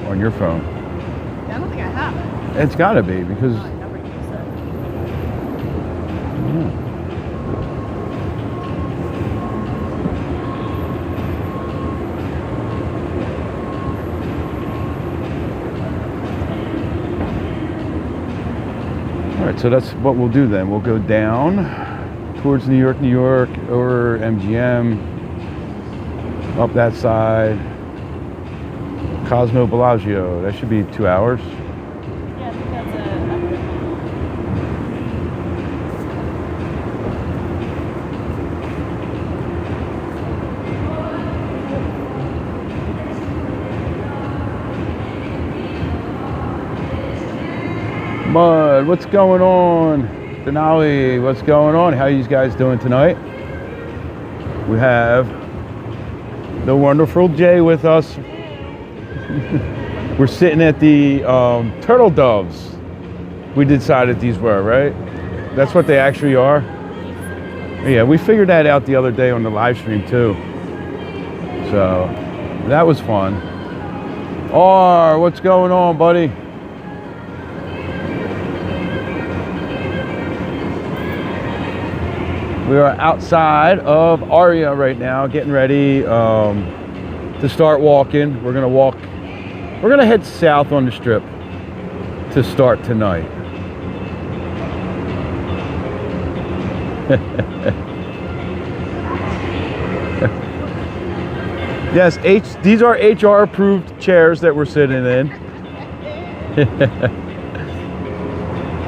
on your phone. I don't think I have it. It's got to be because. I never use it. All right, so that's what we'll do then. We'll go down towards New York, over MGM, up that side, Cosmo Bellagio. That should be 2 hours. Yeah, I think that's it. Bud, what's going on? Denali, what's going on? How are you guys doing tonight? We have the wonderful Jay with us. We're sitting at the turtle doves. We decided these were, right? That's what they actually are. Yeah, we figured that out the other day on the live stream too. So that was fun. What's going on, buddy? We are outside of Aria right now, getting ready to start walking. We're gonna head south on the strip to start tonight. Yes, these are HR approved chairs that we're sitting in.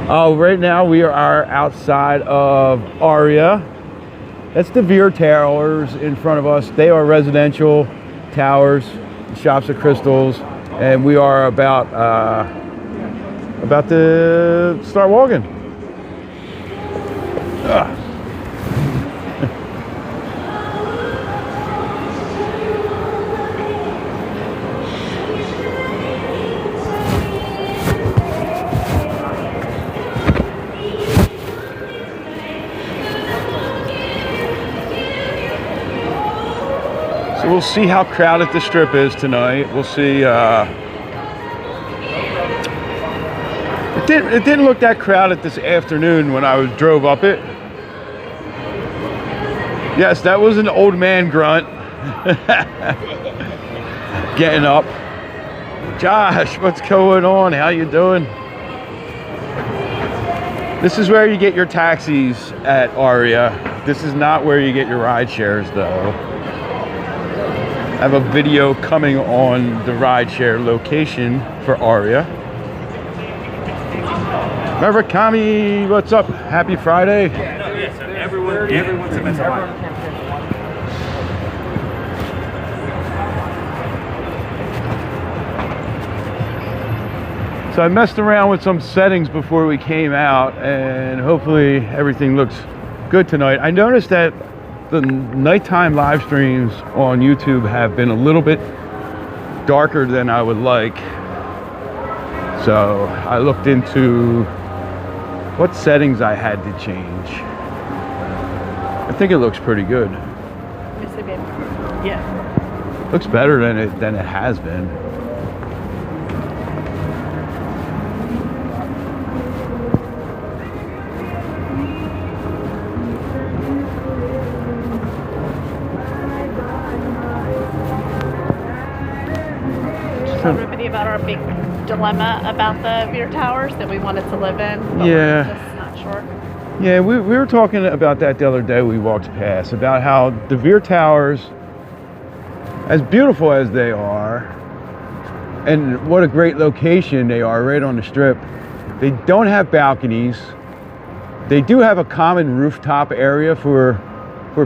Right now we are outside of Aria. That's the Veer Towers in front of us. They are residential towers, shops of crystals, and we are about to start walking. So we'll see how crowded the strip is tonight. We'll see. It didn't look that crowded this afternoon when I drove up it. Yes, that was an old man grunt. Getting up. Josh, what's going on? How you doing? This is where you get your taxis at Aria. This is not where you get your ride shares though. I have a video coming on the rideshare location for Aria. Remember, Kami, what's up? Happy Friday. Everyone's a mental line. So I messed around with some settings before we came out, and hopefully everything looks good tonight. I noticed that the nighttime live streams on YouTube have been a little bit darker than I would like. So I looked into what settings I had to change. I think it looks pretty good. Yes, I did. Yeah. Looks better than it has been. Everybody about our big dilemma about the Veer Towers that we wanted to live in, but Yeah. we're just not sure. Yeah, we were talking about that the other day we walked past, about how the Veer Towers, as beautiful as they are, and what a great location they are right on the strip, they don't have balconies. They do have a common rooftop area for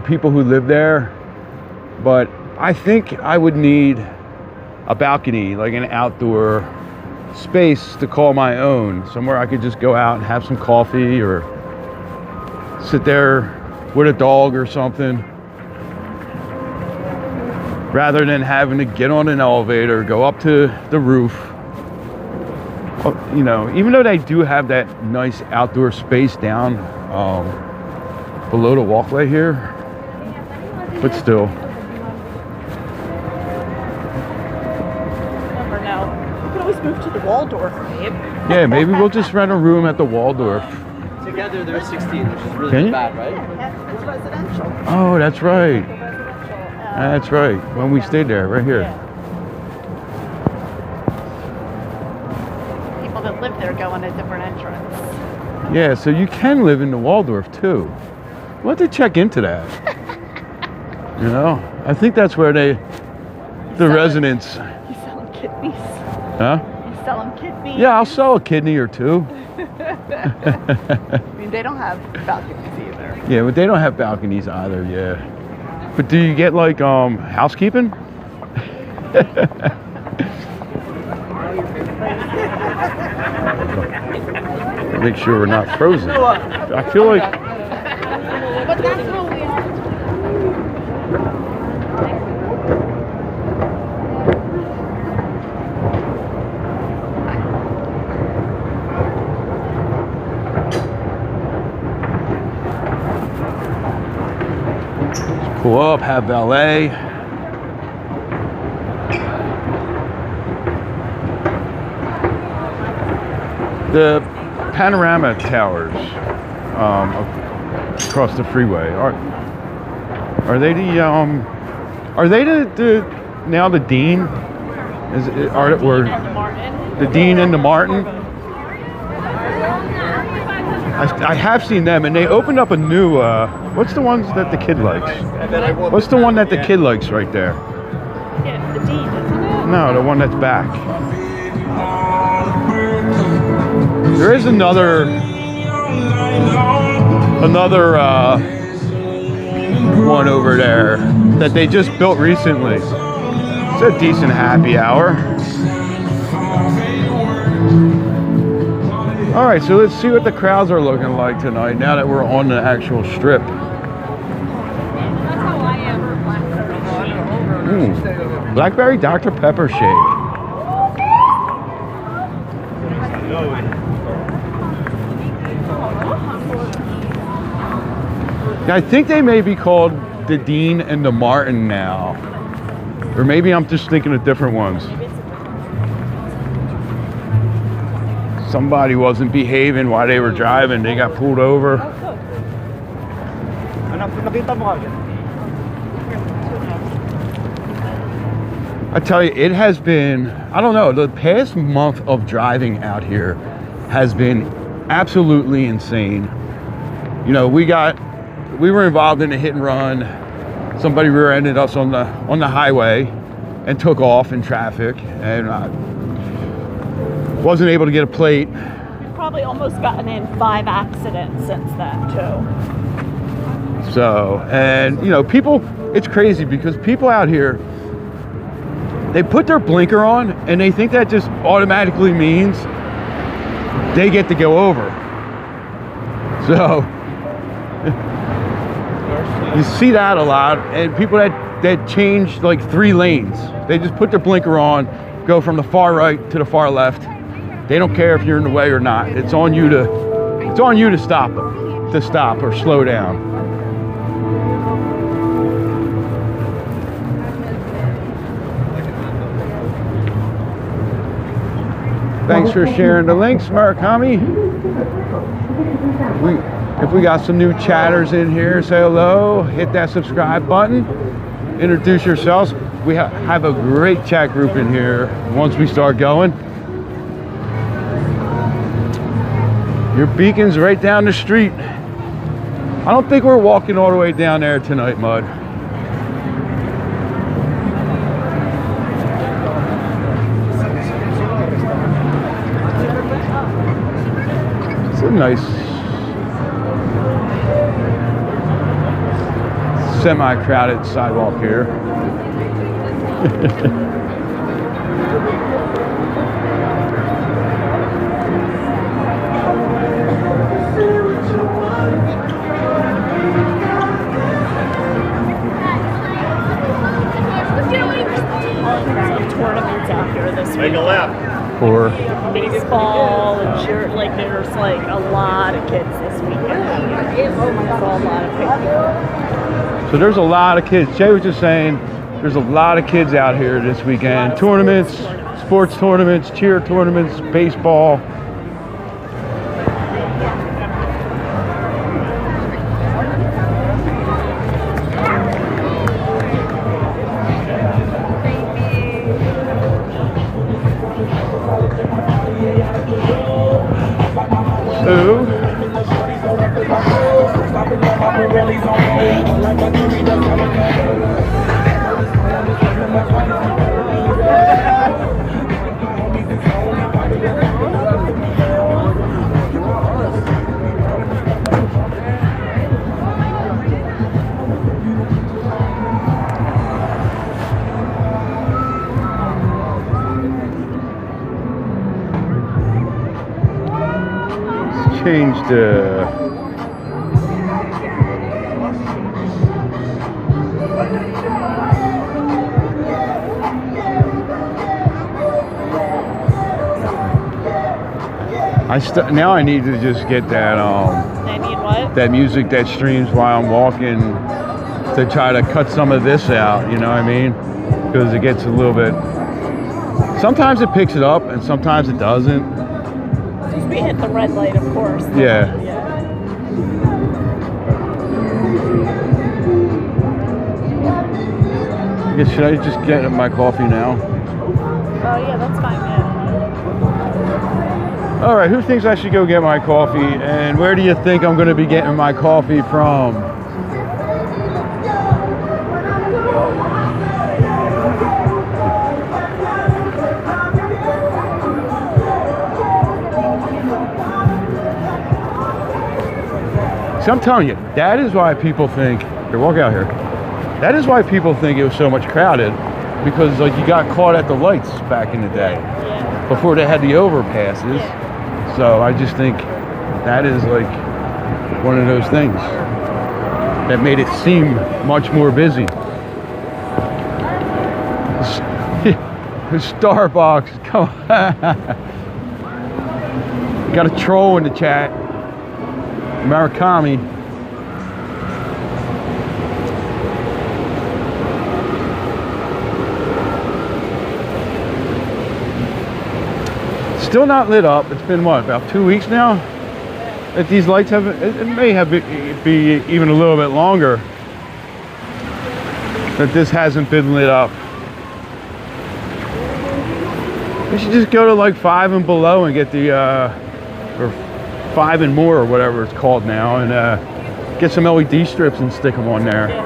people who live there, but I think I would need a balcony, like an outdoor space to call my own, somewhere I could just go out and have some coffee or sit there with a dog or something, rather than having to get on an elevator, go up to the roof. You know, even though they do have that nice outdoor space down below the walkway here, but still. Never know. always move to the Waldorf, babe. Yeah, maybe we'll just rent a room at the Waldorf. Together there's 16, which is really Can you? bad, right? It's residential. Oh, that's right. Residential. That's right. When we stayed there, right here. People that live there go in a different entrance. Yeah, so you can live in the Waldorf too. We'll have to check into that. You know, I think that's where the residents. You selling kidneys? Huh? You selling kidneys? Yeah, I'll sell a kidney or two. I mean, they don't have balconies either. Yeah, but they don't have balconies either. Yeah. But do you get like housekeeping? Make sure we're not frozen. I feel like. But that's what we are. Pull up, have valet. The panorama towers across the freeway are they the now the Dean? Or the Dean and the Martin? I have seen them, and they opened up a new. What's the ones that the kid likes? What's the one that the kid likes right there? Yeah, the Dean, isn't it? No, the one that's back. There is another one over there that they just built recently. It's a decent happy hour. All right, so let's see what the crowds are looking like tonight now that we're on the actual strip. Blackberry Dr. Pepper shake. I think they may be called the Dean and the Martin now. Or maybe I'm just thinking of different ones. Somebody wasn't behaving while they were driving. They got pulled over. I tell you, it has been, I don't know, the past month of driving out here has been absolutely insane. You know, we were involved in a hit and run. Somebody rear-ended us on the highway and took off in traffic, and wasn't able to get a plate. You've probably almost gotten in 5 accidents since then too. So, and you know, people, it's crazy because people out here, they put their blinker on and they think that just automatically means they get to go over. So you see that a lot, and people that change like 3 lanes, they just put their blinker on, go from the far right to the far left. They don't care if you're in the way or not. It's on you to stop or slow down. Thanks for sharing the links, Murakami. If we got some new chatters in here, say hello, hit that subscribe button, introduce yourselves. We have a great chat group in here once we start going. Your beacon's right down the street. I don't think we're walking all the way down there tonight, Mud. It's a nice semi-crowded sidewalk here. Tournaments out here this week. Make a left. For Baseball and cheer, like there's like a lot of kids this weekend. Oh my God, a lot of people. So there's a lot of kids. Jay was just saying there's a lot of kids out here this weekend. Tournaments. sports tournaments, cheer tournaments, baseball. So, changed now I need to just get that I need what? that music that streams while I'm walking to try to cut some of this out, you know what I mean? Because it gets a little bit, sometimes it picks it up and sometimes it doesn't. Just we hit the red light, of course. Yeah. I guess, should I just get my coffee now? Oh yeah, that's fine, yeah. All right, who thinks I should go get my coffee, and where do you think I'm going to be getting my coffee from? So I'm telling you, that is why people think, here, walk out here. That is why people think it was so much crowded, because like you got caught at the lights back in the day, Yeah. before they had the overpasses. Yeah. So I just think that is like one of those things that made it seem much more busy. Starbucks, come on. Got a troll in the chat. Murakami. Still not lit up. It's been what, about 2 weeks now? That these lights have, it may have be even a little bit longer that this hasn't been lit up. We should just go to like 5 and below and get the, or 5 and more or whatever it's called now, and get some LED strips and stick them on there.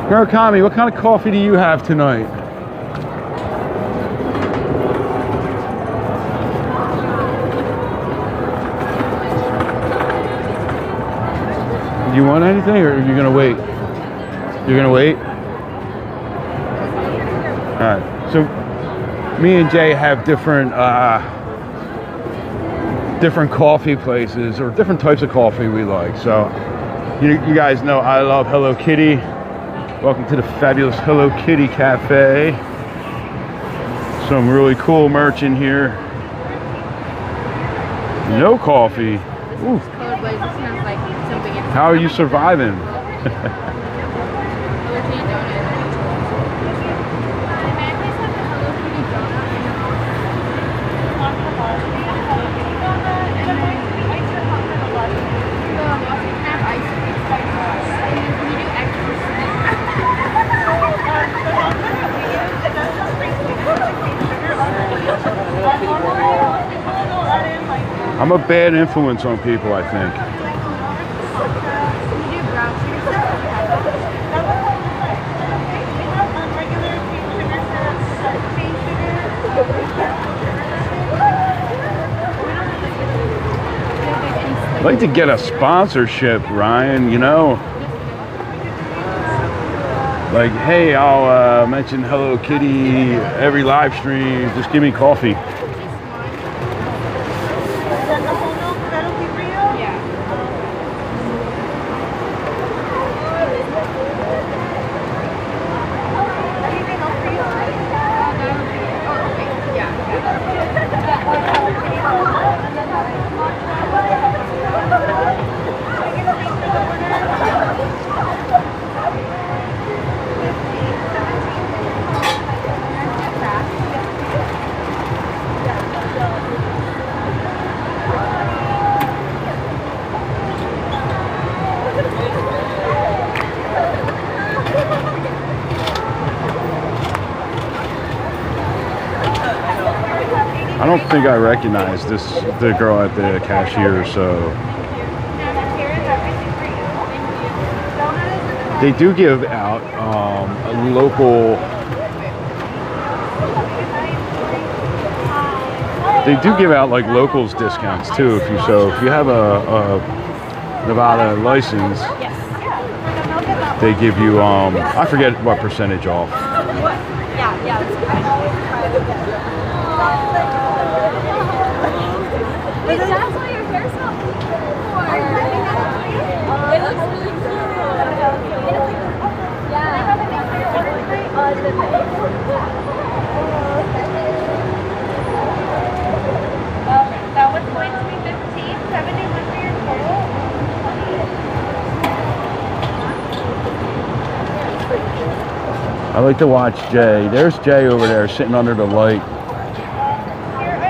Murakami, what kind of coffee do you have tonight? Do you want anything, or are you gonna wait? You're gonna wait? All right, so me and Jay have different different coffee places, or different types of coffee we like. So you guys know I love Hello Kitty. Welcome to the fabulous Hello Kitty Cafe. Some really cool merch in here. No coffee. Ooh. How are you surviving? I'm a bad influence on people, I think. I'd like to get a sponsorship, Ryan, you know? Like, hey, I'll mention Hello Kitty every live stream, just give me coffee. I don't think I recognize the girl at the cashier, so they do give out a local. They do give out like locals discounts too. If you have a Nevada license, they give you I forget what percentage off. Wait, that's why your hair's not it looks really good. That was going to be 15, 71 for your total. I like to watch Jay. There's Jay over there sitting under the light.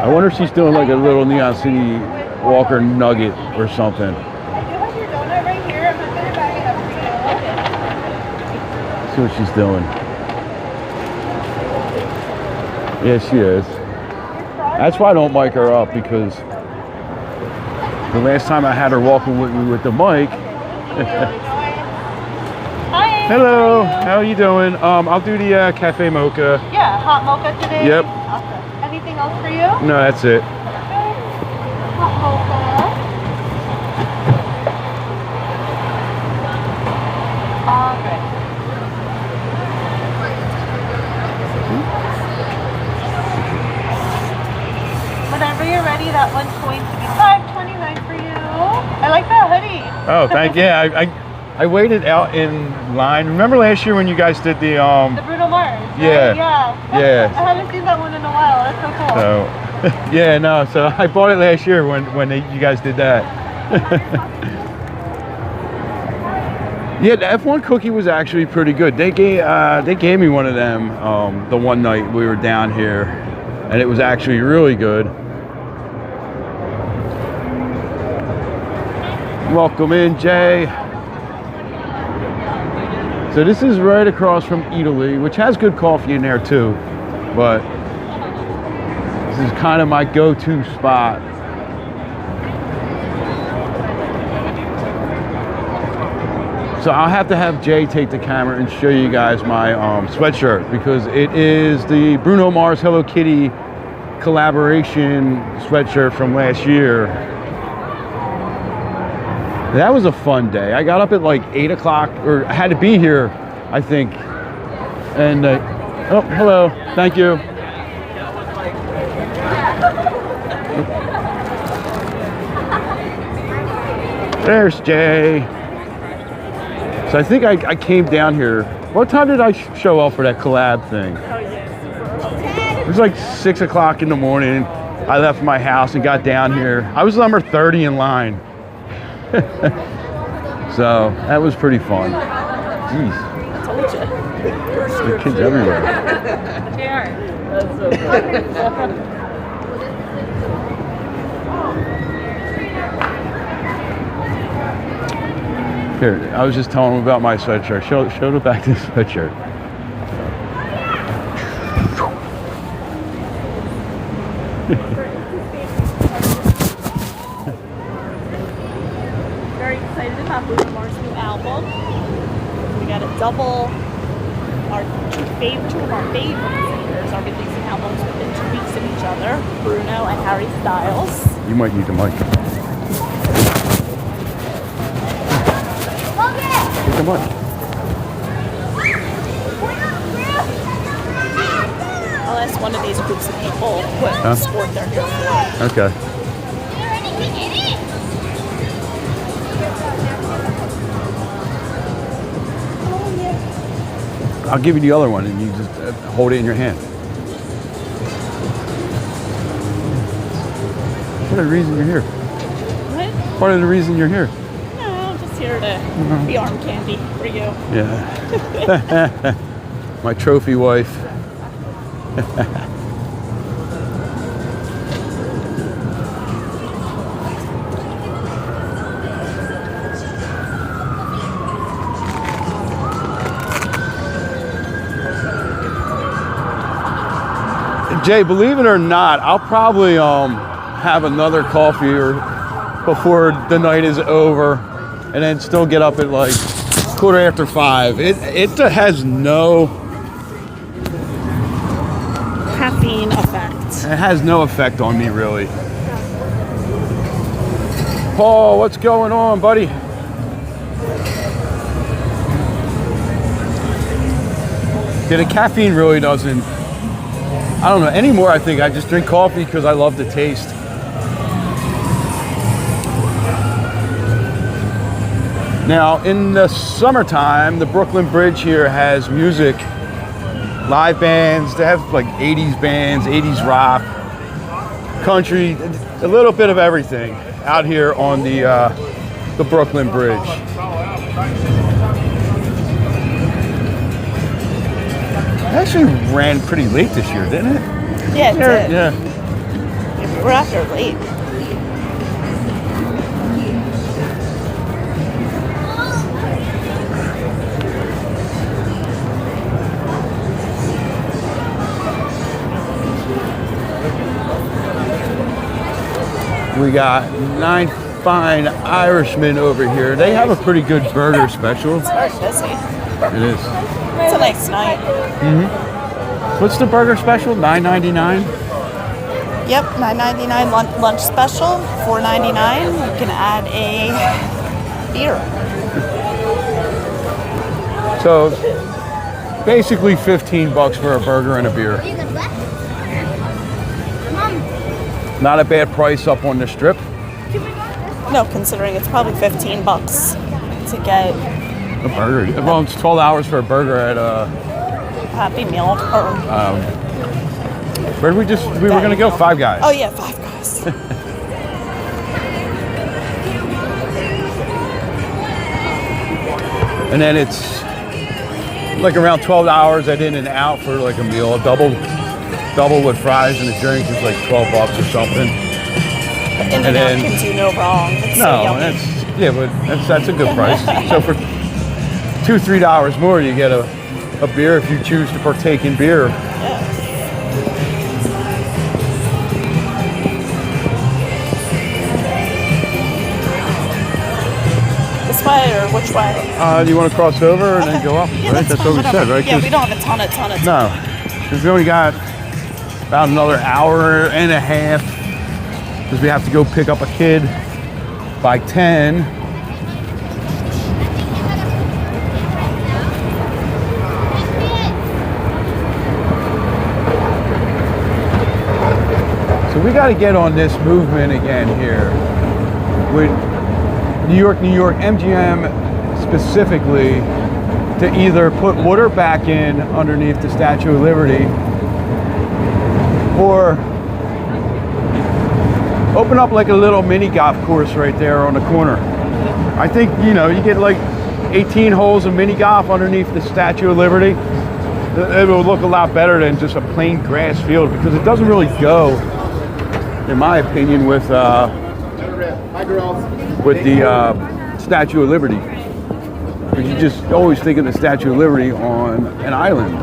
I wonder if she's doing like a little Neon City Walker nugget or something. I do have your donut right here. I'm just going to bag it up for you. See what she's doing. Yeah, she is. That's why I don't mic her up, because the last time I had her walking with me with the mic. Hi. Hello, how are you doing? I'll do the cafe mocha. Yeah, hot mocha today. Yep. Awesome. Anything else for you? No, that's it. Hot mocha. All right. Whenever you're ready, that one's going to be $5.29 for you. I like that hoodie. Oh, thank you. Yeah, I waited out in line. Remember last year when you guys did the The Bruno Mars. Right? Yeah. Yeah. I haven't seen that one in a while. That's so cool. So yeah, no. So I bought it last year when you guys did that. Yeah, the F1 cookie was actually pretty good. They gave me one of them the one night we were down here, and it was actually really good. Welcome in, Jay. So this is right across from Italy, which has good coffee in there too, but this is kind of my go-to spot. So I'll have to have Jay take the camera and show you guys my sweatshirt, because it is the Bruno Mars Hello Kitty collaboration sweatshirt from last year. That was a fun day. I got up at like 8 o'clock, or I had to be here, I think. And, oh, hello, thank you. There's Jay. So I think I came down here. What time did I show up for that collab thing? It was like 6 o'clock in the morning. I left my house and got down here. I was number 30 in line. So that was pretty fun. Jeez. I told you. The kids everywhere. They are. That's so funny. Here, I was just telling them about my sweatshirt. Show the back of the sweatshirt. Very excited about Bruno Mars' new album. We got a double. Two of our favorite singers are releasing albums within 2 weeks of each other. Bruno and Harry Styles. You might need the mic. Take the mic. I'll ask one of these groups of people what sport they're here for. Okay. I'll give you the other one and you just hold it in your hand. Part of the reason you're here. What? Part of the reason you're here. No, I'm just here to be arm candy for you. Yeah. My trophy wife. Jay, believe it or not, I'll probably have another coffee or before the night is over, and then still get up at like 5:15. It has no Caffeine effect. It has no effect on me, really. Paul, what's going on, buddy? Yeah, the caffeine really doesn't, I don't know, anymore I think I just drink coffee because I love the taste. Now, in the summertime, the Brooklyn Bridge here has music, live bands. They have like 80s bands, 80s rock, country, a little bit of everything out here on the Brooklyn Bridge. It actually ran pretty late this year, didn't it? Yeah, it did. Yeah. We're after late. We got 9 Fine Irishmen over here. They have a pretty good burger special. It's very busy. It is. It's a nice night. What's the burger special? $9.99? Yep, $9.99 lunch special, $4.99. You can add a beer. So basically $15 for a burger and a beer. Not a bad price up on the strip. No, considering it's probably $15 to get A burger. Well, it's 12 hours for a burger at a Happy Meal. Or, where did we were gonna go? Five Guys. oh yeah, Five Guys. And then it's like around 12 hours at In-N-Out for like a meal, a double with fries and a drink is like $12 or something. And then can do no wrong. It's so No, yummy. that's a good price. So for $2-3 more, you get a beer if you choose to partake in beer. This way or which way? Do you want to cross over and then go up? Yeah, Right? That's fine, what we said, whatever. right? Yeah, 'Cause- we don't have a ton of time. No, because we only got about another hour and a half because we have to go pick up a kid by 10. So we got to get on this movement again here with New York, MGM specifically, to either put water back in underneath the Statue of Liberty or open up like a little mini golf course right there on the corner. I think, you get like 18 holes of mini golf underneath the Statue of Liberty. It will look a lot better than just a plain grass field because it doesn't really go, in my opinion, with the Statue of Liberty. Because you just always think of the Statue of Liberty on an island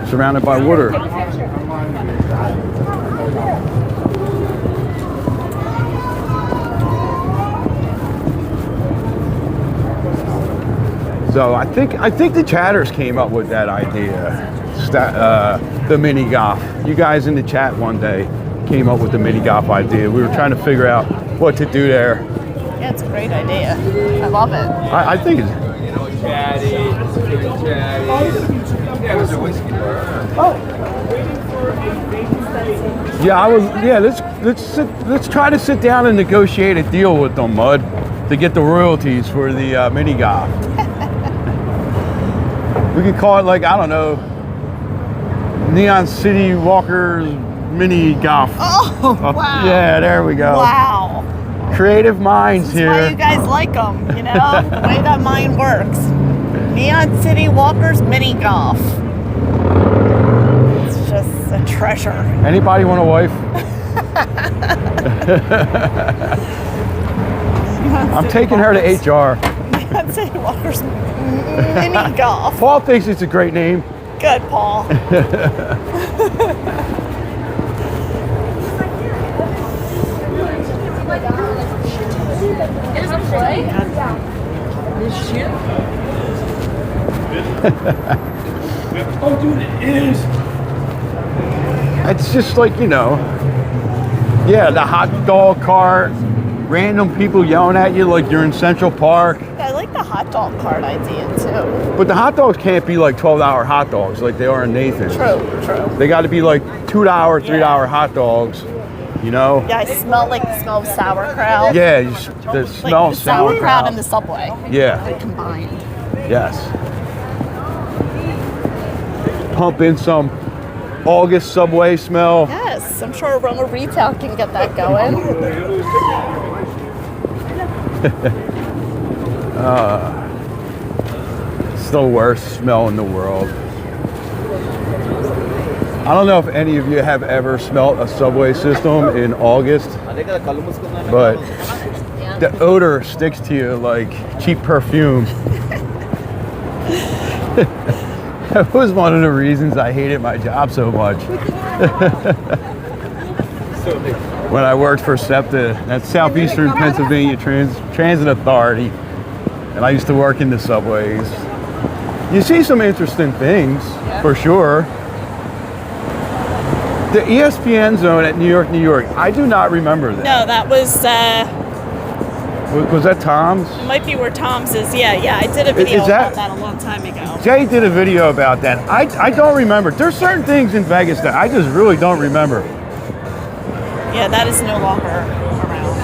surrounded by water. So I think the chatters came up with that idea, the mini golf. You guys in the chat one day came up with the mini golf idea. We were trying to figure out what to do there. Yeah, it's a great idea. I love it. I think it's. Let's try to sit down and negotiate a deal with them, Mud, to get the royalties for the mini golf. We could call it like, I don't know, Neon City Walkers Mini Golf. Oh, wow. Yeah, there we go. Wow. Creative minds That's why here. you guys like them, the way that mind works. Neon City Walkers Mini Golf. It's just a treasure. Anybody want a wife? I'm taking her to HR. Neon City Walkers Mini Golf. Paul thinks it's a great name. Good, Paul. Oh, dude, it is. It's just like, you know, yeah, the hot dog cart, random people yelling at you like you're in Central Park. I like the hot dog cart idea too. But the hot dogs can't be like $12 hot dogs like they are in Nathan's. True. They got to be like $2, $3 hot dogs, you know? Yeah, I smell like the smell of sauerkraut. Yeah, the smell Like of the sauerkraut sauerkraut. and the Subway. Yeah, Like combined. yes. Pump in some August Subway smell. Yes, I'm sure Roma Retail can get that going. It's the worst smell in the world. I don't know if any of you have ever smelled a Subway system in August, but the odor sticks to you like cheap perfume. That was one of the reasons I hated my job so much. When I worked for SEPTA, that's Southeastern Pennsylvania Transit Authority, and I used to work in the subways. You see some interesting things, for sure. The ESPN zone at New York, I do not remember that. No, that was Was that Tom's? might be where Tom's is. Yeah, I did a video about that a long time ago. Jay did a video about that. I don't remember. There's certain things in Vegas that I just really don't remember. Yeah, that is no longer around.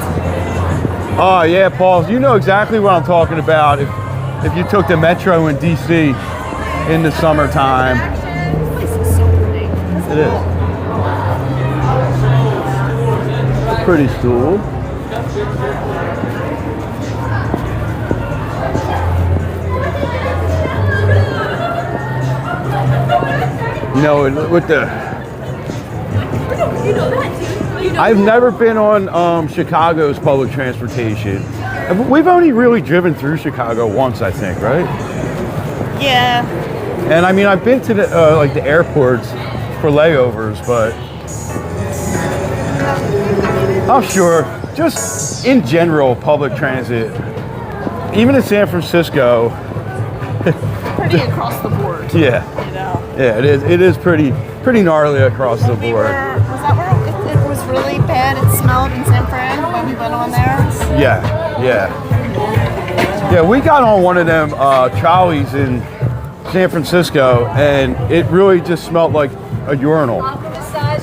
Oh yeah, Paul, you know exactly what I'm talking about. If you took the metro in DC in the summertime. This is so pretty. It is. Pretty stool. You know, with the I've never been on Chicago's public transportation. We've only really driven through Chicago once, I think, right? Yeah. And I mean, I've been to the like the airports for layovers, but I'm sure, just in general, public transit, even in San Francisco. Pretty across the board. Yeah. You know. Yeah, it is. It is pretty gnarly across the board. Was that where it was really bad? It smelled in San Fran when we went on there. Yeah. We got on one of them trolleys in San Francisco, and it really just smelled like a urinal.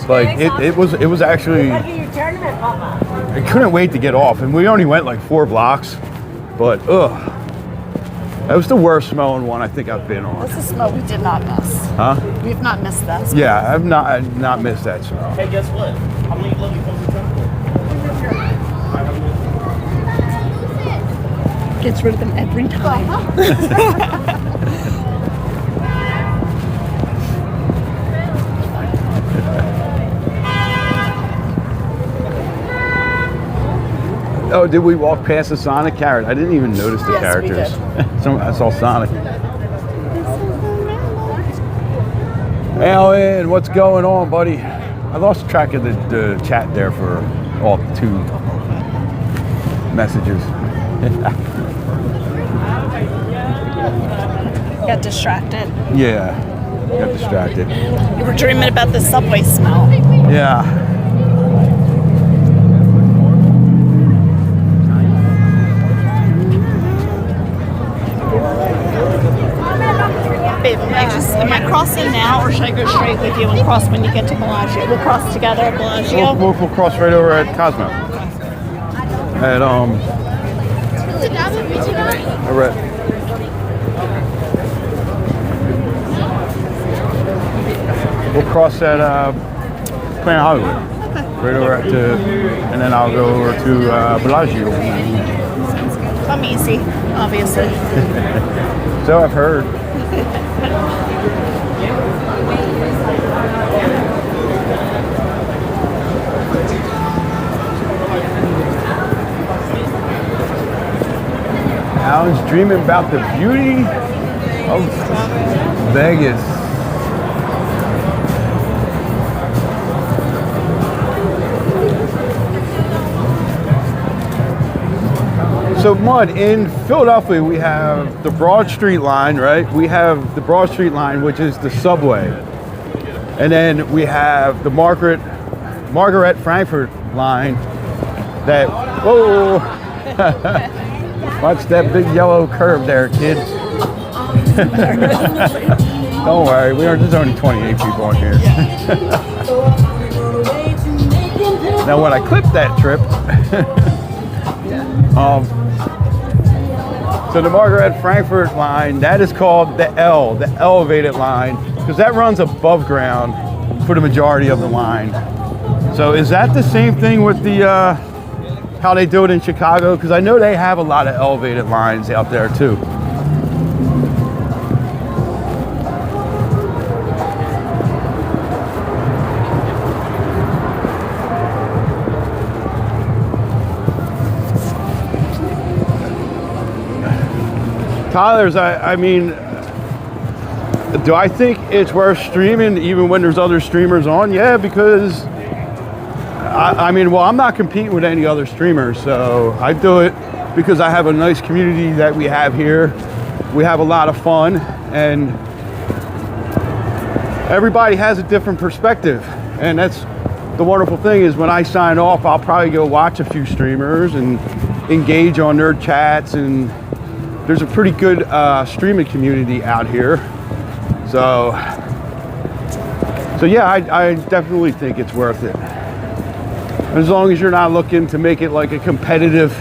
Like it was actually. I couldn't wait to get off, and we only went like 4 blocks, but that was the worst smelling one I think I've been on. That's a smell we did not miss. Huh? We've not missed that smell. Yeah, I've not missed that smell. Hey, guess what? How many lollipops is that? Gets rid of them every time. Oh, did we walk past the Sonic carrot? I didn't even notice the Yes, we characters. I saw Sonic. Alan, what's going on, buddy? I lost track of the chat there for all 2 messages. Got distracted. Yeah, got distracted. You were dreaming about the subway smell. Yeah. Babe, am I crossing now, or should I go straight with you and cross when you get to Bellagio? We'll cross together at Bellagio. We'll cross right over at Cosmo. At we'll cross at Planet Hollywood. Right over at and then I'll go over to Bellagio. I'm easy, obviously. So I've heard. Alan's dreaming about the beauty of Vegas. So Mud, in Philadelphia, we have the Broad Street line, right? We have the Broad Street line, which is the subway. And then we have the Margaret Frankfurt line that, whoa, watch that big yellow curve there, kid. Don't worry, there's only 28 people on here. Now when I clip that trip, so the Margaret Frankfurt line, that is called the elevated line, because that runs above ground for the majority of the line. So is that the same thing with the how they do it in Chicago? Because I know they have a lot of elevated lines out there too. Tyler's, I mean, do I think it's worth streaming even when there's other streamers on? Yeah, because I mean, well, I'm not competing with any other streamers, so I do it because I have a nice community that we have here. We have a lot of fun, and everybody has a different perspective. And that's the wonderful thing is when I sign off, I'll probably go watch a few streamers and engage on their chats, and there's a pretty good streaming community out here. So yeah, I definitely think it's worth it. As long as you're not looking to make it like a competitive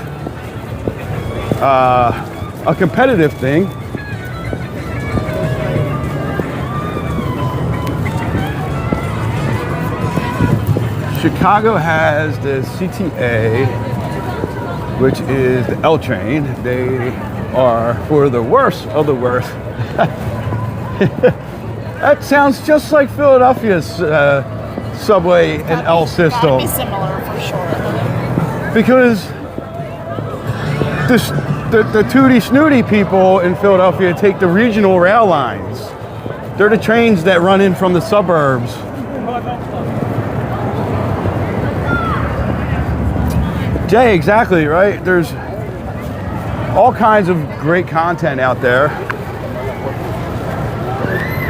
thing. Chicago has the CTA, which is the L train. They are for the worst of the worst. That sounds just like Philadelphia's subway and L system. Gotta be similar for sure. Because the Tootie Snooty people in Philadelphia take the regional rail lines. They're the trains that run in from the suburbs. Jay, exactly, right? There's all kinds of great content out there.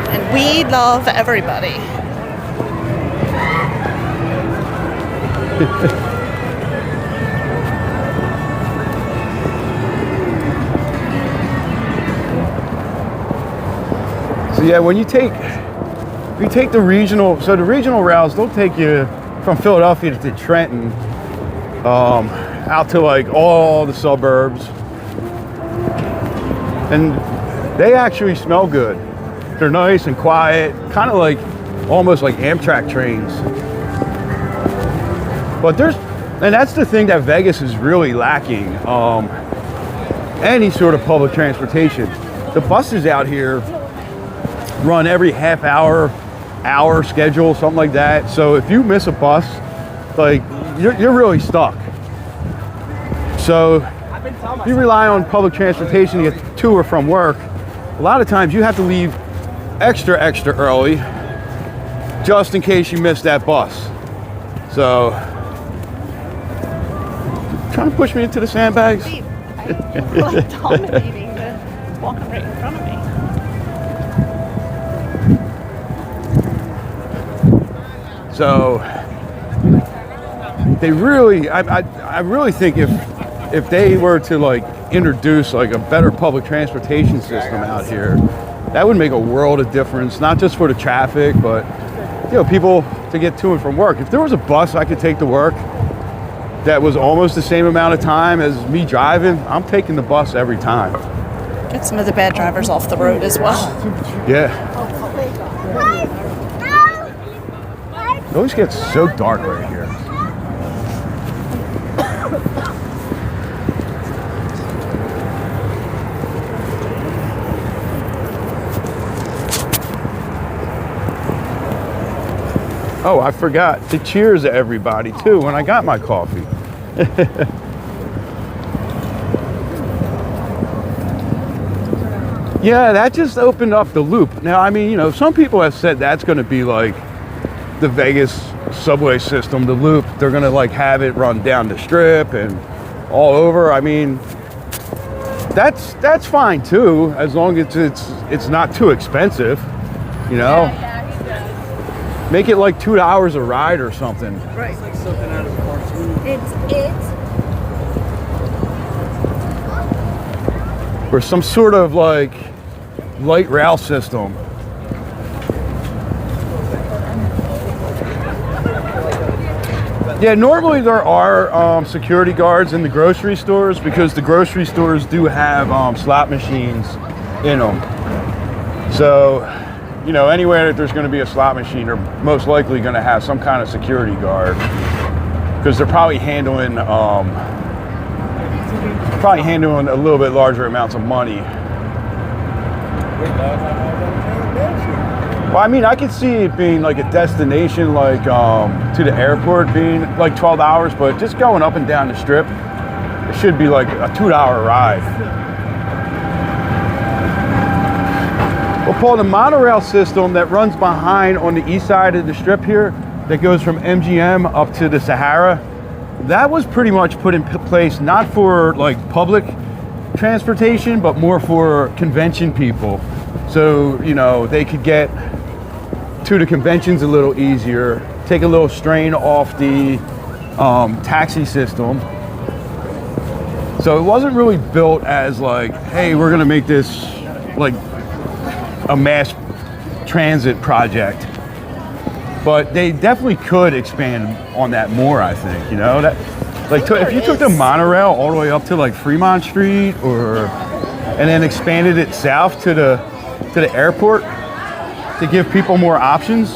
And we love everybody. So yeah, when you take the regional, so the regional routes, they'll take you from Philadelphia to Trenton, out to like all the suburbs, and they actually smell good. They're nice and quiet, kind of like almost like Amtrak trains. But and that's the thing that Vegas is really lacking, any sort of public transportation. The buses out here run every half hour schedule, something like that. So if you miss a bus, like you're really stuck. So if you rely on public transportation to get to or from work, a lot of times you have to leave extra early just in case you miss that bus. So trying to push me into the sandbags. I'm like dominating the walking right in front of me. So they really, I really think if they were to like introduce like a better public transportation system out here, that would make a world of difference, not just for the traffic, but people to get to and from work. If there was a bus I could take to work that was almost the same amount of time as me driving, I'm taking the bus every time. Get some of the bad drivers off the road as well. Yeah. It always gets so dark right here. Oh, I forgot to cheers to everybody too when I got my coffee. Yeah, that just opened up the loop. Now, I mean, some people have said that's going to be like the Vegas subway system, the loop. They're going to like have it run down the strip and all over. I mean, That's fine too, as long as it's not too expensive, you know. Yeah, he does. Make it like 2 hours a ride or something. Right. It's like something out of a cartoon. It's Or some sort of like light rail system. Yeah, normally there are security guards in the grocery stores because the grocery stores do have slot machines in them. So, you know, anywhere that there's going to be a slot machine, they're most likely going to have some kind of security guard because they're probably handling a little bit larger amounts of money. Well, I mean, I could see it being like a destination, like to the airport being like 12 hours, but just going up and down the strip, it should be like a 2-hour ride. Well, Paul, the monorail system that runs behind on the east side of the strip here, that goes from MGM up to the Sahara, that was pretty much put in place not for like public transportation, but more for convention people. So, you know, they could get to the conventions a little easier, take a little strain off the taxi system. So it wasn't really built as like, hey, we're gonna make this like a mass transit project. But they definitely could expand on that more, I think, you know? That, like, if you took the monorail all the way up to like Fremont Street and then expanded it south to the airport, to give people more options.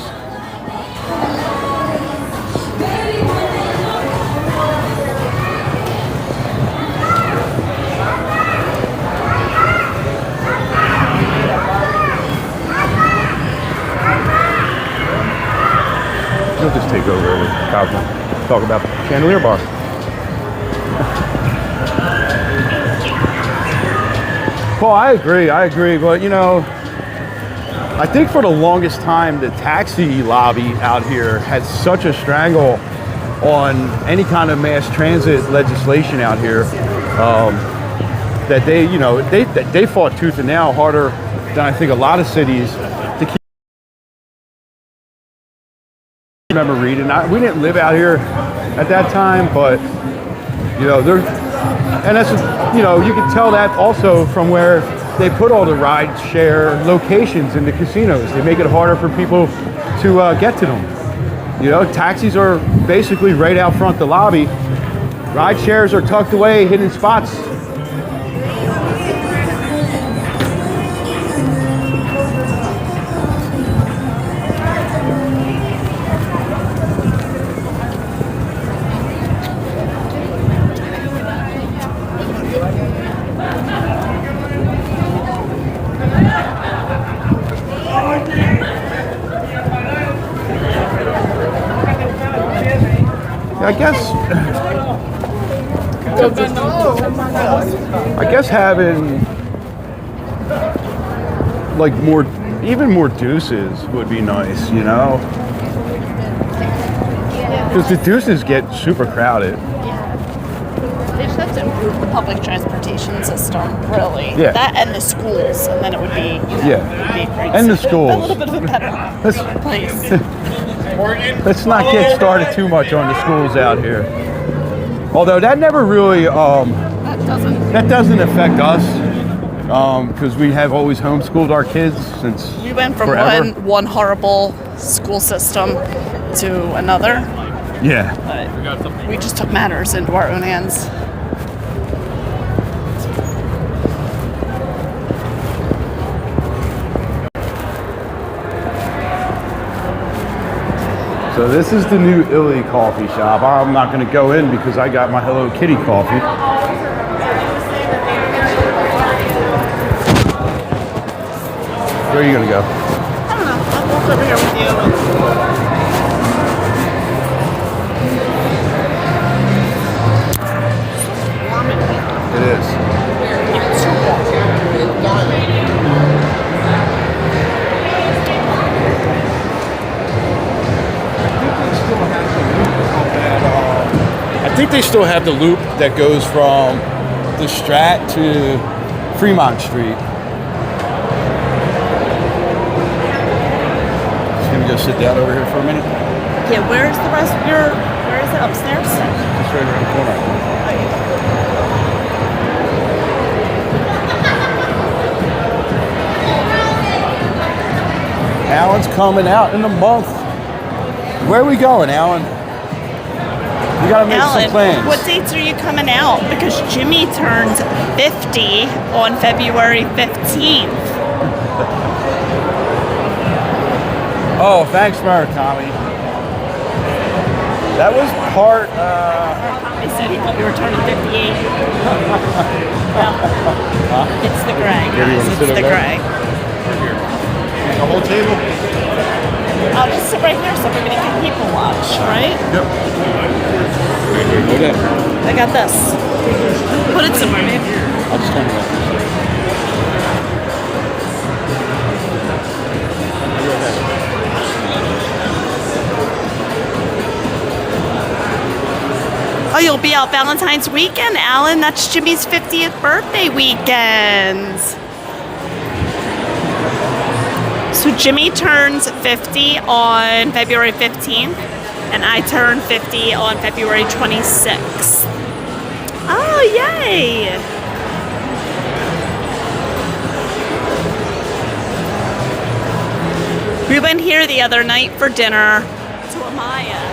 You'll just take over every talk about the Chandelier Bar. Paul, I agree, but you know, I think for the longest time, the taxi lobby out here had such a strangle on any kind of mass transit legislation out here that they fought tooth and nail harder than I think a lot of cities to keep. I remember reading. We didn't live out here at that time, but you know, and that's, you know, you can tell that also from where they put all the ride share locations in the casinos. They make it harder for people to get to them. You know, taxis are basically right out front the lobby. Ride shares are tucked away, hidden spots. I guess having like even more deuces would be nice, you know? Because the deuces get super crowded. They just have to improve the public transportation system, really. Yeah. That and the schools, and then it would be, you know, Yeah. it would be a great And the city. schools. A little bit of a better place. Let's not get started too much on the schools out here. Although that never really, that doesn't affect us, because we have always homeschooled our kids since We went from forever. one horrible school system to another, Yeah. but we just took matters into our own hands. So this is the new Illy coffee shop. I'm not going to go in because I got my Hello Kitty coffee. Where are you going to go? I don't know. I'll walk over here with you. It is. I think they still have the loop that goes from the Strat to Fremont Street. Just gonna go sit down over here for a minute. Yeah, where's the rest of your, where is it, upstairs? It's right around the corner. Alan's coming out in a month. Where are we going, Alan? We gotta make some plans. What dates are you coming out? Because Jimmy turns 50 on February 15th. Oh, thanks, Murakami. That was part. They said he thought we were turning 58. No, it's the gray, guys. It's the gray. The whole table? I'll just sit right here so everybody can people watch, right? Yep. Okay. I got this. Put it somewhere, maybe. I'll just turn it up. Oh, you'll be out Valentine's weekend, Alan. That's Jimmy's 50th birthday weekend. So Jimmy turns 50 on February 15th, and I turn 50 on February 26th. Oh, yay! We went here the other night for dinner to Amaya.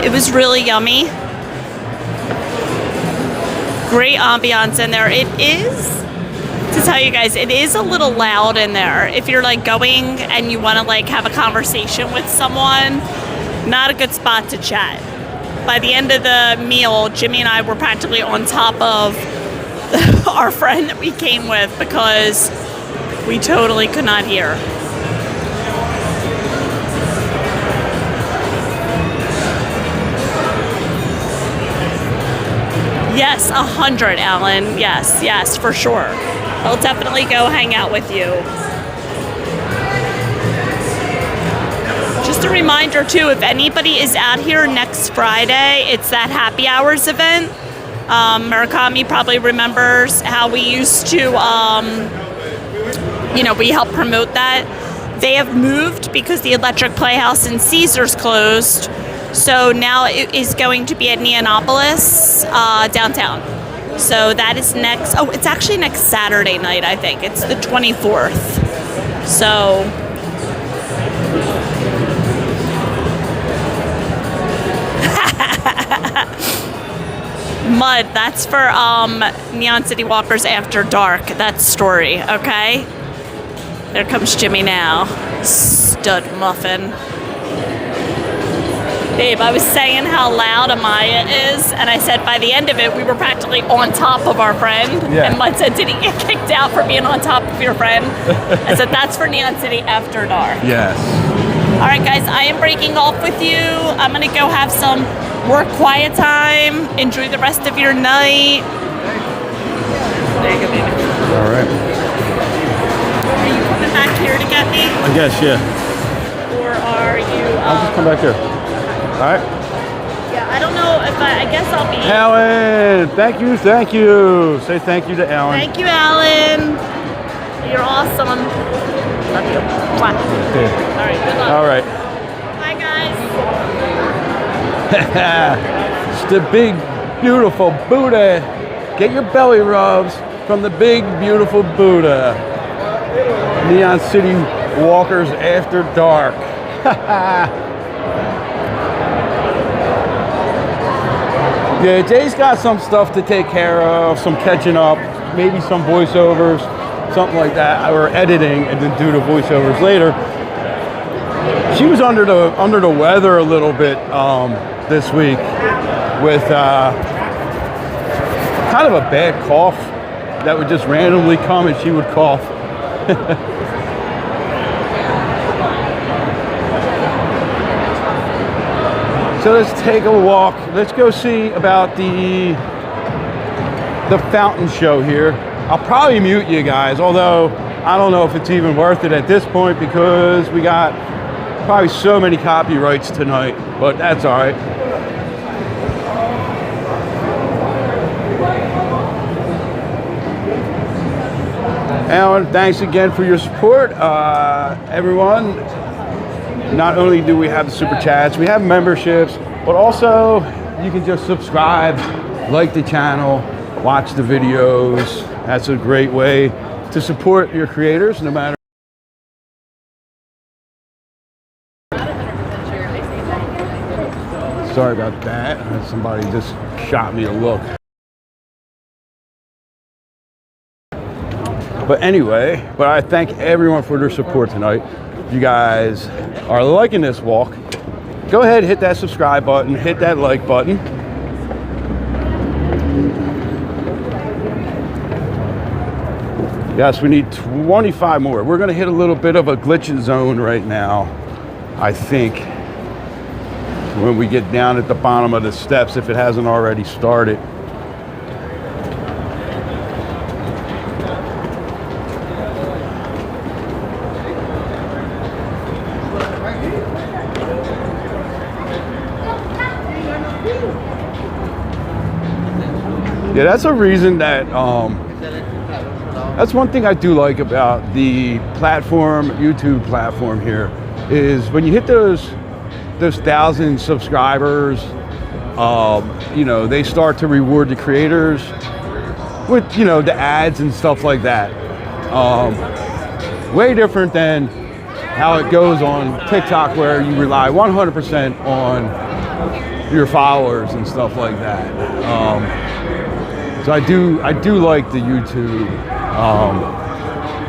It was really yummy. Great ambiance in there. It is, to tell you guys, it is a little loud in there. If you're like going and you want to like have a conversation with someone, not a good spot to chat. By the end of the meal, Jimmy and I were practically on top of our friend that we came with because we totally could not hear. Yes, 100, Alan. Yes, for sure. I'll definitely go hang out with you. Just a reminder, too, if anybody is out here next Friday, it's that happy hours event. Murakami probably remembers how we used to, we helped promote that. They have moved because the Electric Playhouse in Caesars closed. So now it is going to be at Neonopolis downtown. So that is next. Oh, it's actually next Saturday night, I think. It's the 24th. So Mud, that's for Neon City Walkers After Dark. That story, okay? There comes Jimmy now. Stud muffin. Babe, I was saying how loud Amaya is, and I said by the end of it, we were practically on top of our friend. Yeah. And Mud said, did he get kicked out for being on top of your friend? I said, that's for Neon City After Dark. Yes. All right, guys, I am breaking off with you. I'm going to go have some work quiet time. Enjoy the rest of your night. There you go, baby. All right. Are you coming back here to get me? I guess, yeah. Or are you... I'll just come back here. All right. Yeah, I don't know if I guess I'll be... Alan, thank you. Say thank you to Alan. Thank you, Alan. You're awesome. Love you. Mwah. Okay. All right, good luck. All right. Bye, guys. It's the big, beautiful Buddha. Get your belly rubs from the big, beautiful Buddha. Neon City Walkers After Dark. Yeah, Jay's got some stuff to take care of, some catching up, maybe some voiceovers, something like that, or editing, and then do the voiceovers later. She was under the weather a little bit this week with kind of a bad cough that would just randomly come and she would cough. So let's take a walk. Let's go see about the fountain show here. I'll probably mute you guys, although I don't know if it's even worth it at this point because we got probably so many copyrights tonight, but that's all right. Alan, thanks again for your support. Everyone, not only do we have the super chats, we have memberships, but also you can just subscribe, like the channel, watch the videos. That's a great way to support your creators, no matter. Sorry about that. Somebody just shot me a look. But anyway, I thank everyone for their support tonight. If you guys are liking this walk, go ahead, hit that subscribe button, hit that like button. Yes, we need 25 more. We're gonna hit a little bit of a glitching zone right now, I think, when we get down at the bottom of the steps, if it hasn't already started. Yeah, that's a reason that, that's one thing I do like about the platform, YouTube platform here, is when you hit those 1,000 subscribers, you know, they start to reward the creators with, you know, the ads and stuff like that. Way different than how it goes on TikTok, where you rely 100% on your followers and stuff like that. So I do like the YouTube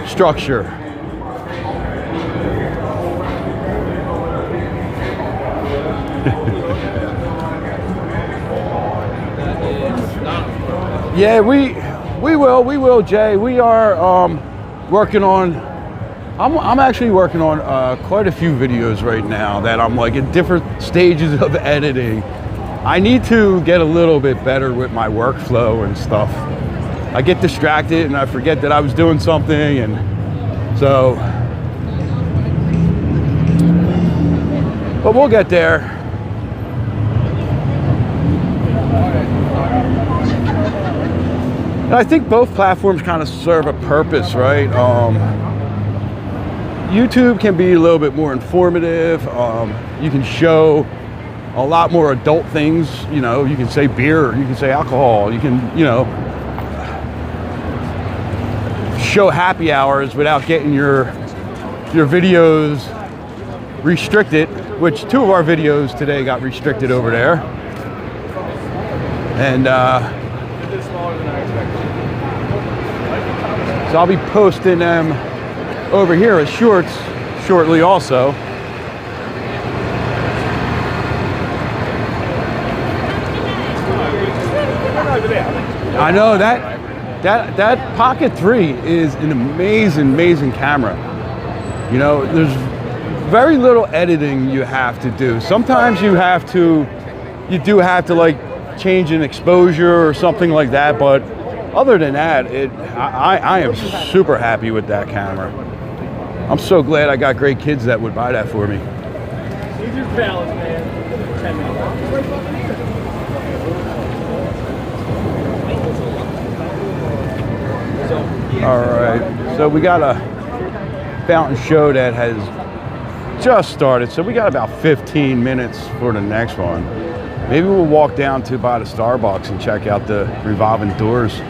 structure. Yeah, we will, Jay. We are working on. I'm actually working on quite a few videos right now that I'm like in different stages of editing. I need to get a little bit better with my workflow and stuff. I get distracted and I forget that I was doing something, and so, but we'll get there. And I think both platforms kind of serve a purpose, right? YouTube can be a little bit more informative. You can show a lot more adult things. You know, you can say beer, you can say alcohol, you can, you know, show happy hours without getting your videos restricted, which 2 of our videos today got restricted over there. And so I'll be posting them over here as shorts shortly also. I know that Pocket 3 is an amazing camera. You know, there's very little editing you have to do. Sometimes you do have to like change an exposure or something like that, but other than that, I am super happy with that camera. I'm so glad I got great kids that would buy that for me. These are valid, man. 10 minutes. All right, so we got a fountain show that has just started, so we got about 15 minutes for the next one. Maybe we'll walk down to by the Starbucks and check out the revolving doors,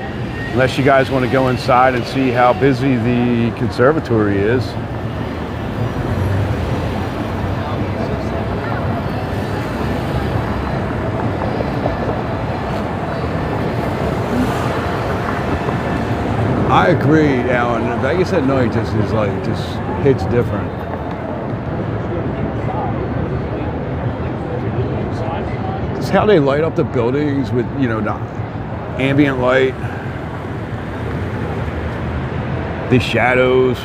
unless you guys want to go inside and see how busy the conservatory is. I agree, Alan. Vegas at night just hits different. It's how they light up the buildings with, you know, the ambient light, the shadows.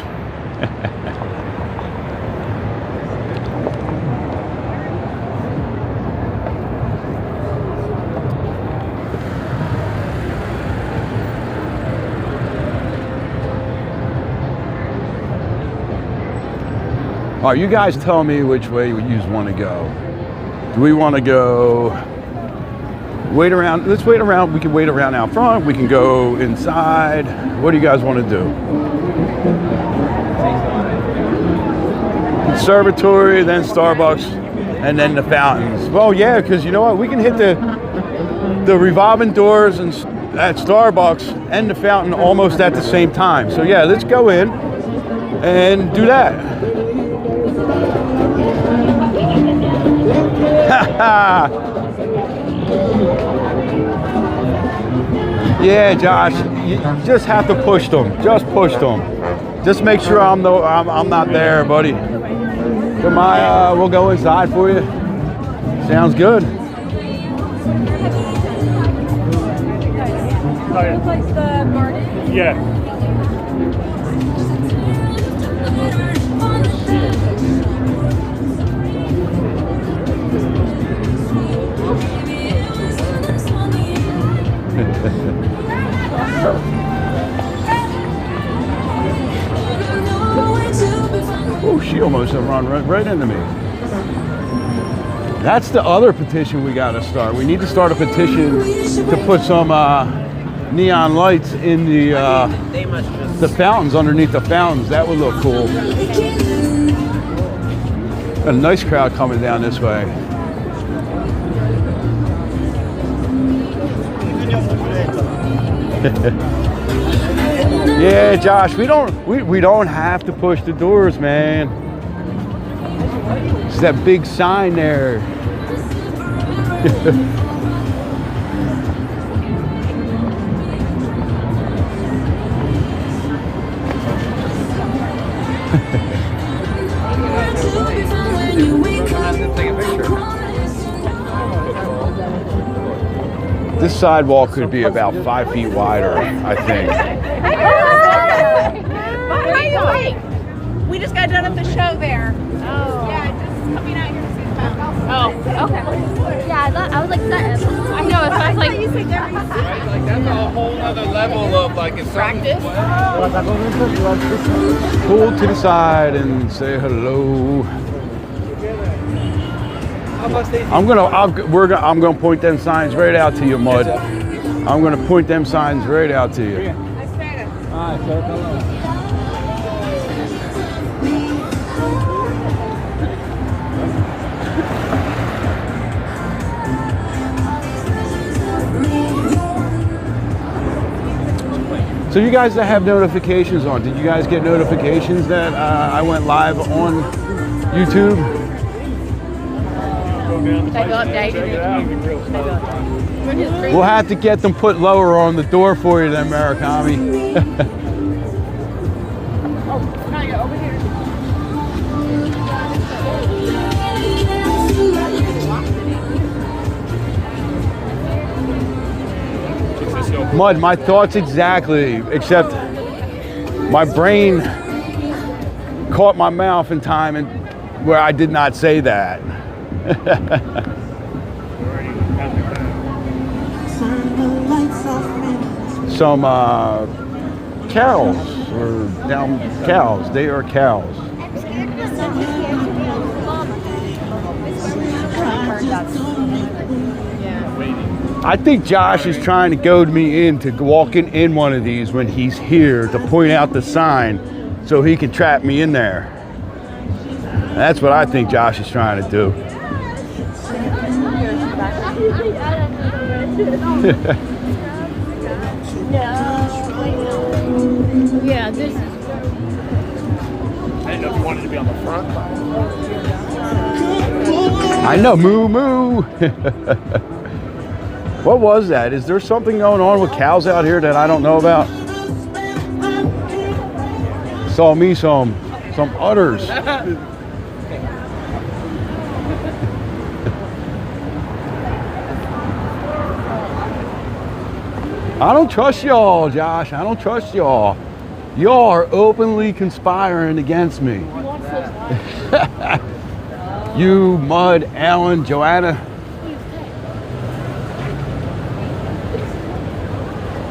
All right, you guys tell me which way you want to go. Do we want to go wait around? Let's wait around. We can wait around out front. We can go inside. What do you guys want to do? Conservatory, then Starbucks, and then the fountains. Well, yeah, because you know what? We can hit the revolving doors and at Starbucks and the fountain almost at the same time. So yeah, let's go in and do that. Yeah, Josh, you just have to push them. Just push them. Just make sure I'm not there, buddy. Come on, we'll go inside for you. Sounds good. Yeah. Oh, she almost run right into me. That's the other petition we got to start. We need to start a petition to put some neon lights in the fountains, underneath the fountains. That would look cool. A nice crowd coming down this way. Yeah, Josh, we don't have to push the doors, man. It's that big sign there. This sidewalk could be about 5 feet wider, I think. We just got done at the show there. Oh. Yeah, just coming out here to see the fountain. Oh, okay. Yeah, I was like, that. I know, it sounds like you said Like that's a whole other level of like it's practice. Pull to the side and say hello. I'm gonna point them signs right out to you, Mud. I'm gonna point them signs right out to you. So you guys that have notifications on, did you guys get notifications that I went live on YouTube? We'll have to get them put lower on the door for you then, Murakami. Mud, my thoughts exactly, except my brain caught my mouth in time and where I did not say that. Some cows or down cows. They are cows. I think Josh is trying to goad me into walking in one of these when he's here to point out the sign so he can trap me in there. That's what I think Josh is trying to do. Yeah, this is. I didn't know if you wanted to be on the front. I know, moo moo. What was that? Is there something going on with cows out here that I don't know about? Saw me some udders. I don't trust y'all, Josh. I don't trust y'all. Y'all are openly conspiring against me. You, Mud, Alan, Joanna.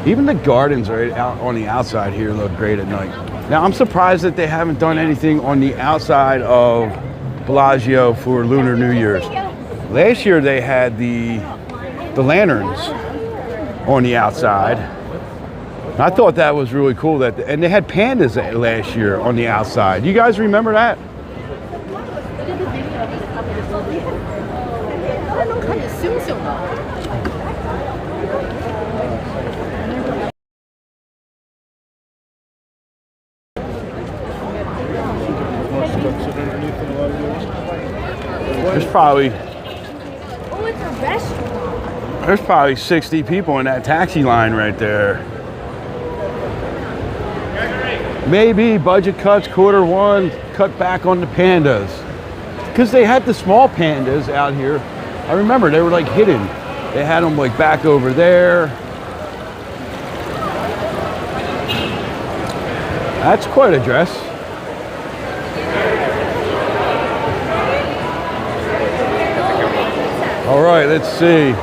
Even the gardens right out on the outside here look great at night. Now, I'm surprised that they haven't done anything on the outside of Bellagio for Lunar New Year's. Last year they had the lanterns on the outside. I thought that was really cool and they had pandas last year on the outside. You guys remember that? There's probably Oh, it's a restaurant. There's probably 60 people in that taxi line right there. Maybe budget cuts, Q1, cut back on the pandas. Because they had the small pandas out here. I remember they were like hidden. They had them like back over there. That's quite a dress. All right, let's see.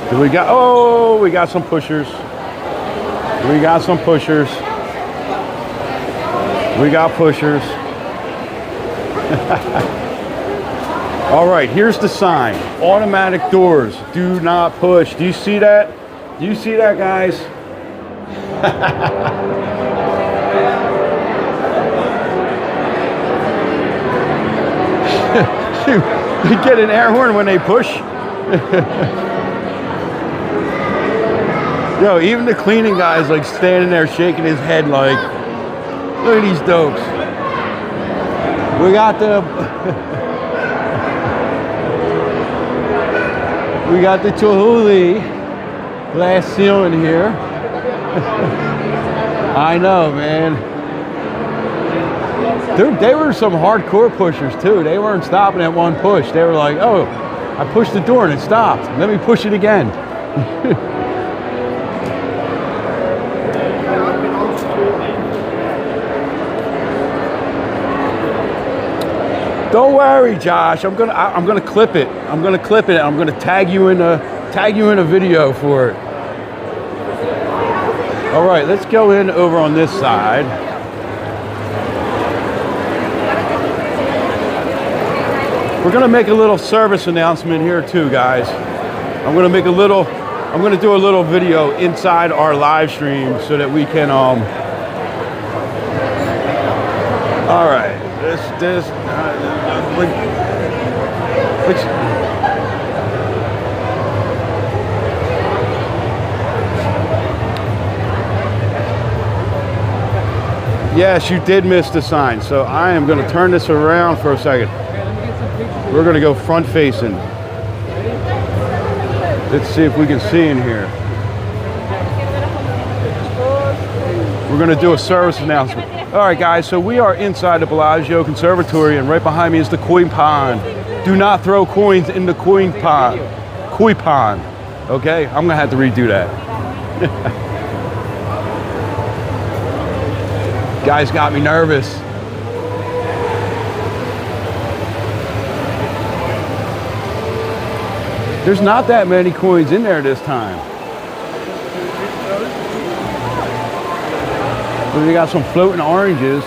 Do we got, oh, we got some pushers. We got some pushers. We got pushers. All right, here's the sign. Automatic doors, do not push. Do you see that? Do you see that, guys? They get an air horn when they push. Yo, even the cleaning guy's like standing there shaking his head like, look at these dopes. We got the we got the Chihuly glass ceiling here. I know, man. They were some hardcore pushers too. They weren't stopping at one push. They were like, oh, I pushed the door and it stopped. Let me push it again. Don't worry, Josh. I'm gonna clip it. I'm gonna clip it. I'm gonna tag you in a video for it. All right, let's go in over on this side. We're gonna make a little service announcement here too, guys. I'm gonna do a little video inside our live stream so that we can all right, yes, you did miss the sign, so I am gonna turn this around for a second. We're gonna go front facing. Let's see if we can see in here. We're gonna do a service announcement. All right, guys, so we are inside the Bellagio Conservatory, and right behind me is the koi pond. Do not throw coins in the koi pond. Koi pond, okay? I'm gonna have to redo that. Guys got me nervous. There's not that many coins in there this time. But we got some floating oranges.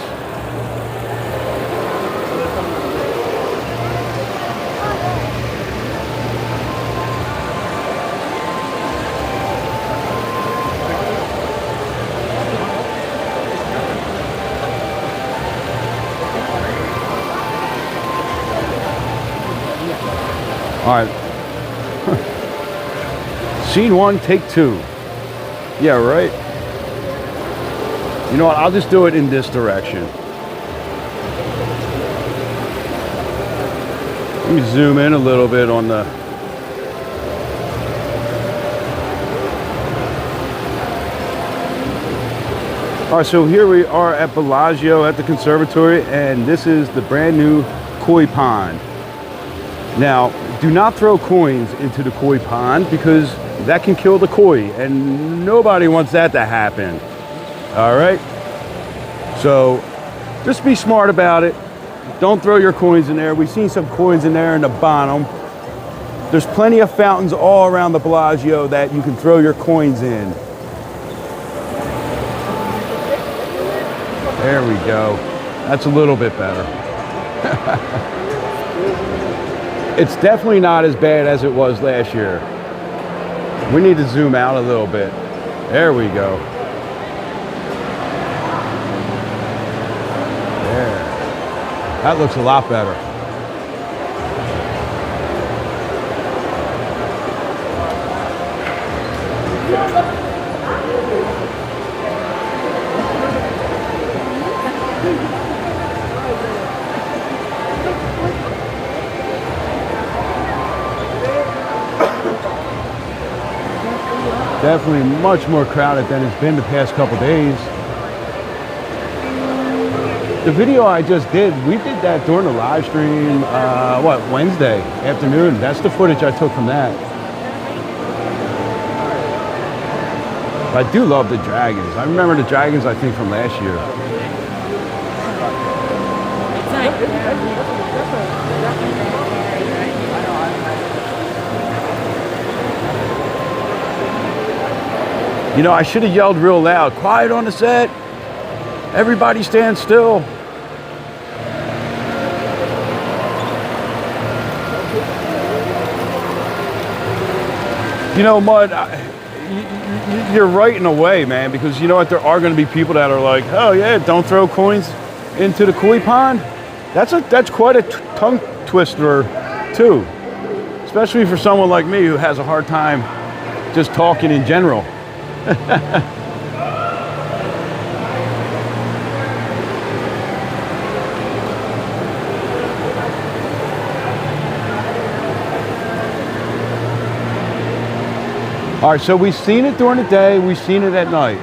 All right. Scene 1, take 2. Yeah, right. You know what? I'll just do it in this direction. Let me zoom in a little bit on the. All right, so here we are at Bellagio at the Conservatory, and this is the brand new koi pond. Now, do not throw coins into the koi pond because that can kill the koi, and nobody wants that to happen. All right? So just be smart about it. Don't throw your coins in there. We've seen some coins in there in the bottom. There's plenty of fountains all around the Bellagio that you can throw your coins in. There we go. That's a little bit better. It's definitely not as bad as it was last year. We need to zoom out a little bit. There we go. That looks a lot better. Definitely much more crowded than it's been the past couple days. The video I just did, we did that during the live stream, Wednesday afternoon. That's the footage I took from that. I do love the dragons. I remember the dragons, I think, from last year. You know, I should have yelled real loud, quiet on the set. Everybody stand still. You know, Mud, you're right in a way, man, because you know what? There are going to be people that are like, oh yeah, don't throw coins into the koi pond. That's quite a tongue twister, too. Especially for someone like me who has a hard time just talking in general. All right, so we've seen it during the day, we've seen it at night.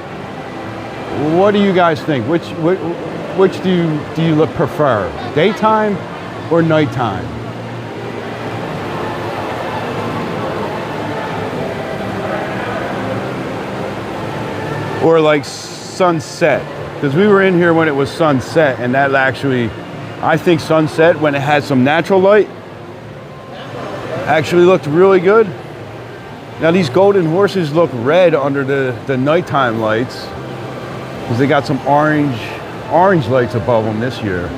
What do you guys think? Which do you prefer? Daytime or nighttime? Or like sunset? Because we were in here when it was sunset, and that actually, I think sunset, when it had some natural light, actually looked really good. Now these golden horses look red under the nighttime lights because they got some orange lights above them this year.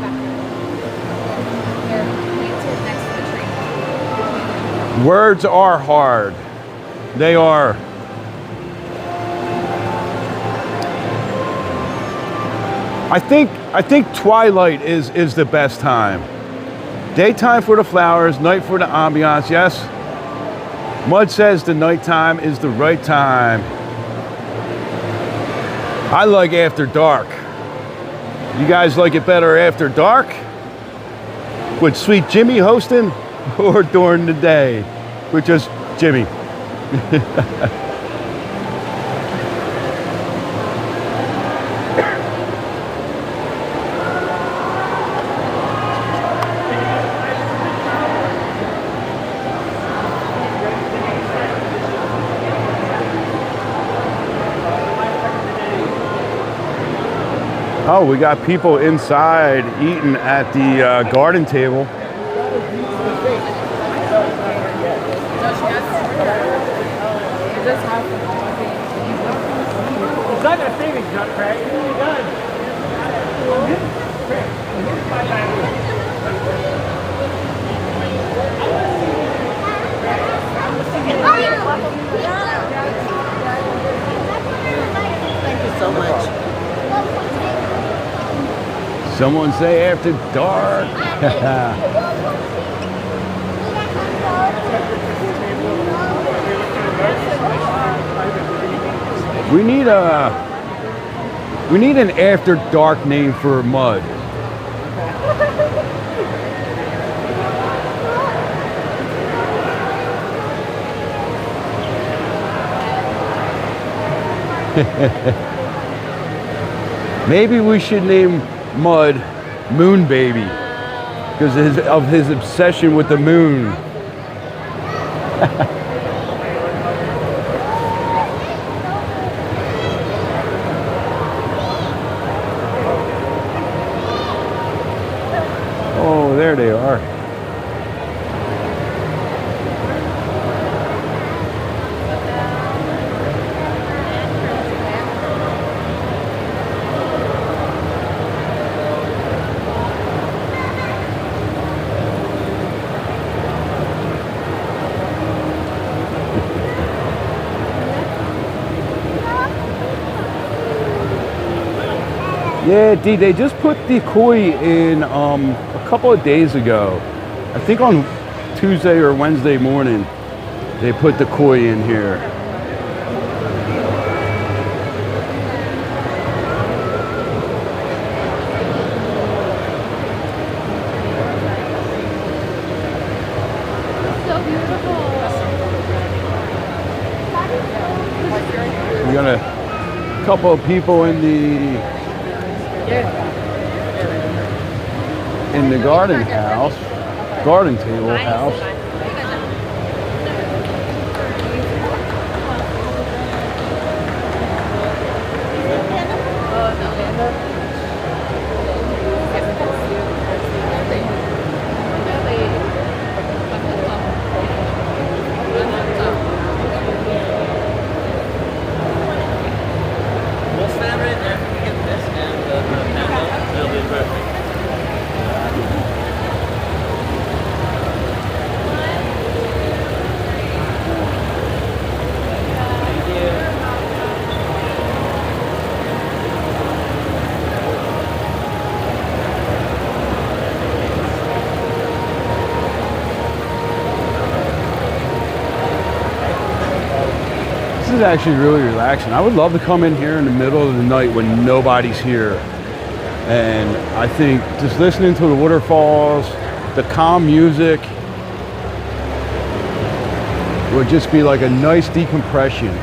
Words are hard. They are. I think twilight is the best time. Daytime for the flowers, night for the ambiance, yes. Mud says the nighttime is the right time. I like after dark. You guys like it better after dark? With Sweet Jimmy hosting or during the day with just Jimmy? Oh, we got people inside eating at the garden table. Thank you so much. Someone say after dark. We need an after dark name for Mud. Maybe we should name Mud Moon Baby because of his obsession with the moon. Oh, there they are. Yeah, D, they just put the koi in a couple of days ago. I think on Tuesday or Wednesday morning, they put the koi in here. So beautiful. We got a couple of people in the garden table house. We'll stand right there. Get this and the panda. It'll be perfect. This is actually really relaxing. I would love to come in here in the middle of the night when nobody's here. And I think just listening to the waterfalls, the calm music would just be like a nice decompression.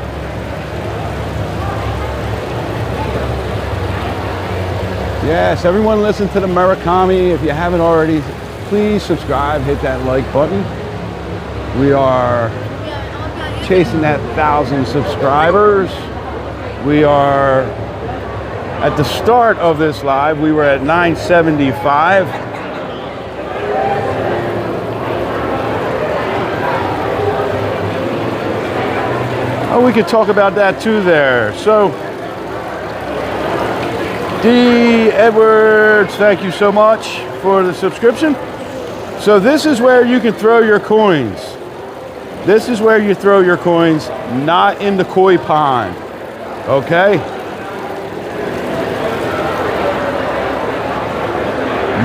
Yes, everyone listen to the Murakami. If you haven't already, please subscribe, hit that like button. We are chasing that 1,000 subscribers. We are at the start of this live, we were at 975. Oh, we could talk about that too there. So, D. Edwards, thank you so much for the subscription. So this is where you can throw your coins. This is where you throw your coins, not in the koi pond, okay?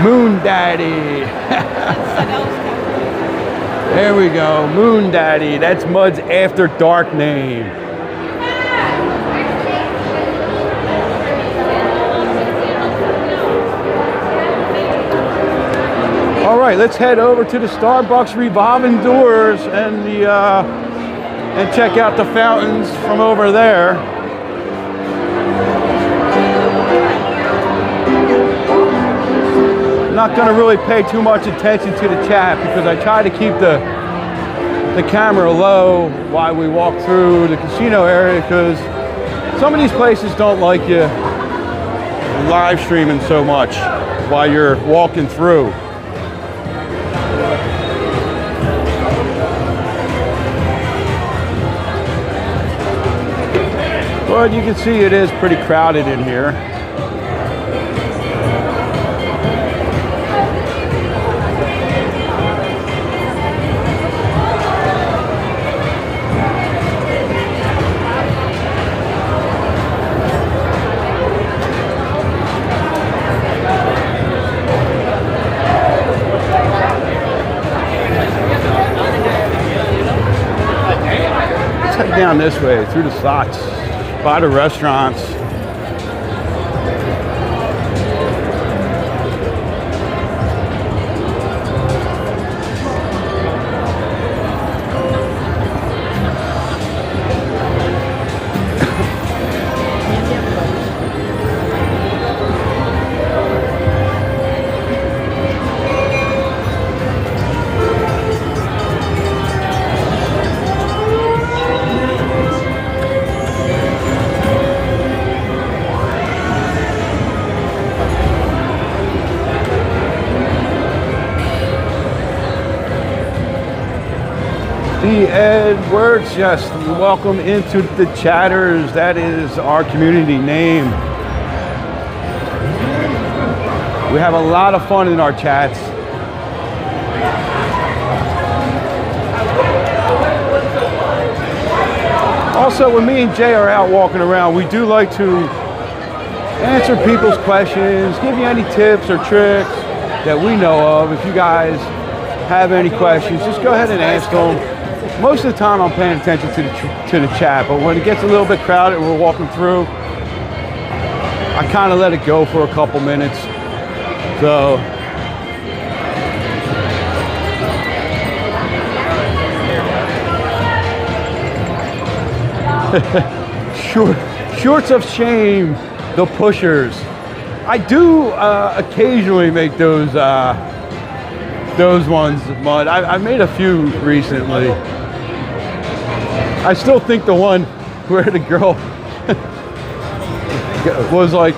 Moon Daddy. There we go, Moon Daddy. That's Mud's after dark name. All right, let's head over to the Starbucks revolving doors and check out the fountains from over there. I'm not going to really pay too much attention to the chat because I try to keep the camera low while we walk through the casino area because some of these places don't like you live streaming so much while you're walking through. But you can see it is pretty crowded in here. Let's head down this way through the slots. By the restaurants. Edwards, yes, welcome into the chatters. That is our community name. We have a lot of fun in our chats. Also, when me and Jay are out walking around, we do like to answer people's questions, give you any tips or tricks that we know of. If you guys have any questions, just go ahead and ask them. Most of the time I'm paying attention to the chat, but when it gets a little bit crowded and we're walking through, I kind of let it go for a couple minutes. So shorts of shame, the pushers. I do occasionally make those ones, but I've made a few recently. I still think the one where the girl was like,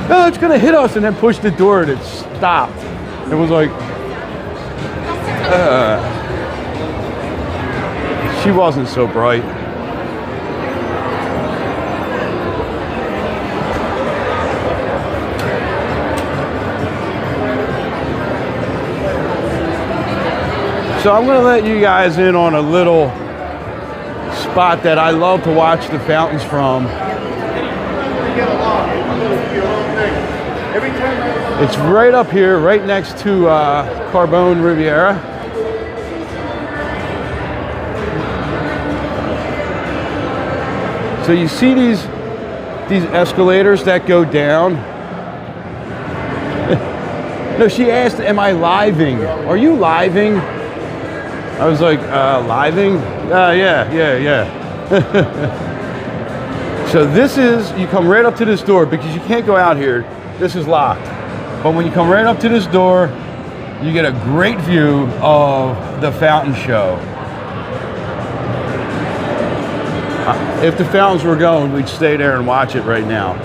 "No, it's gonna hit us," and then pushed the door and it stopped. It was like, she wasn't so bright. So I'm gonna let you guys in on a little spot that I love to watch the fountains from. It's right up here, right next to Carbone Riviera. So you see these escalators that go down. No, she asked, "Am I living? Are you living?" I was like, living? Yeah. So this is, you come right up to this door because you can't go out here. This is locked. But when you come right up to this door, you get a great view of the fountain show. If the fountains were going, we'd stay there and watch it right now.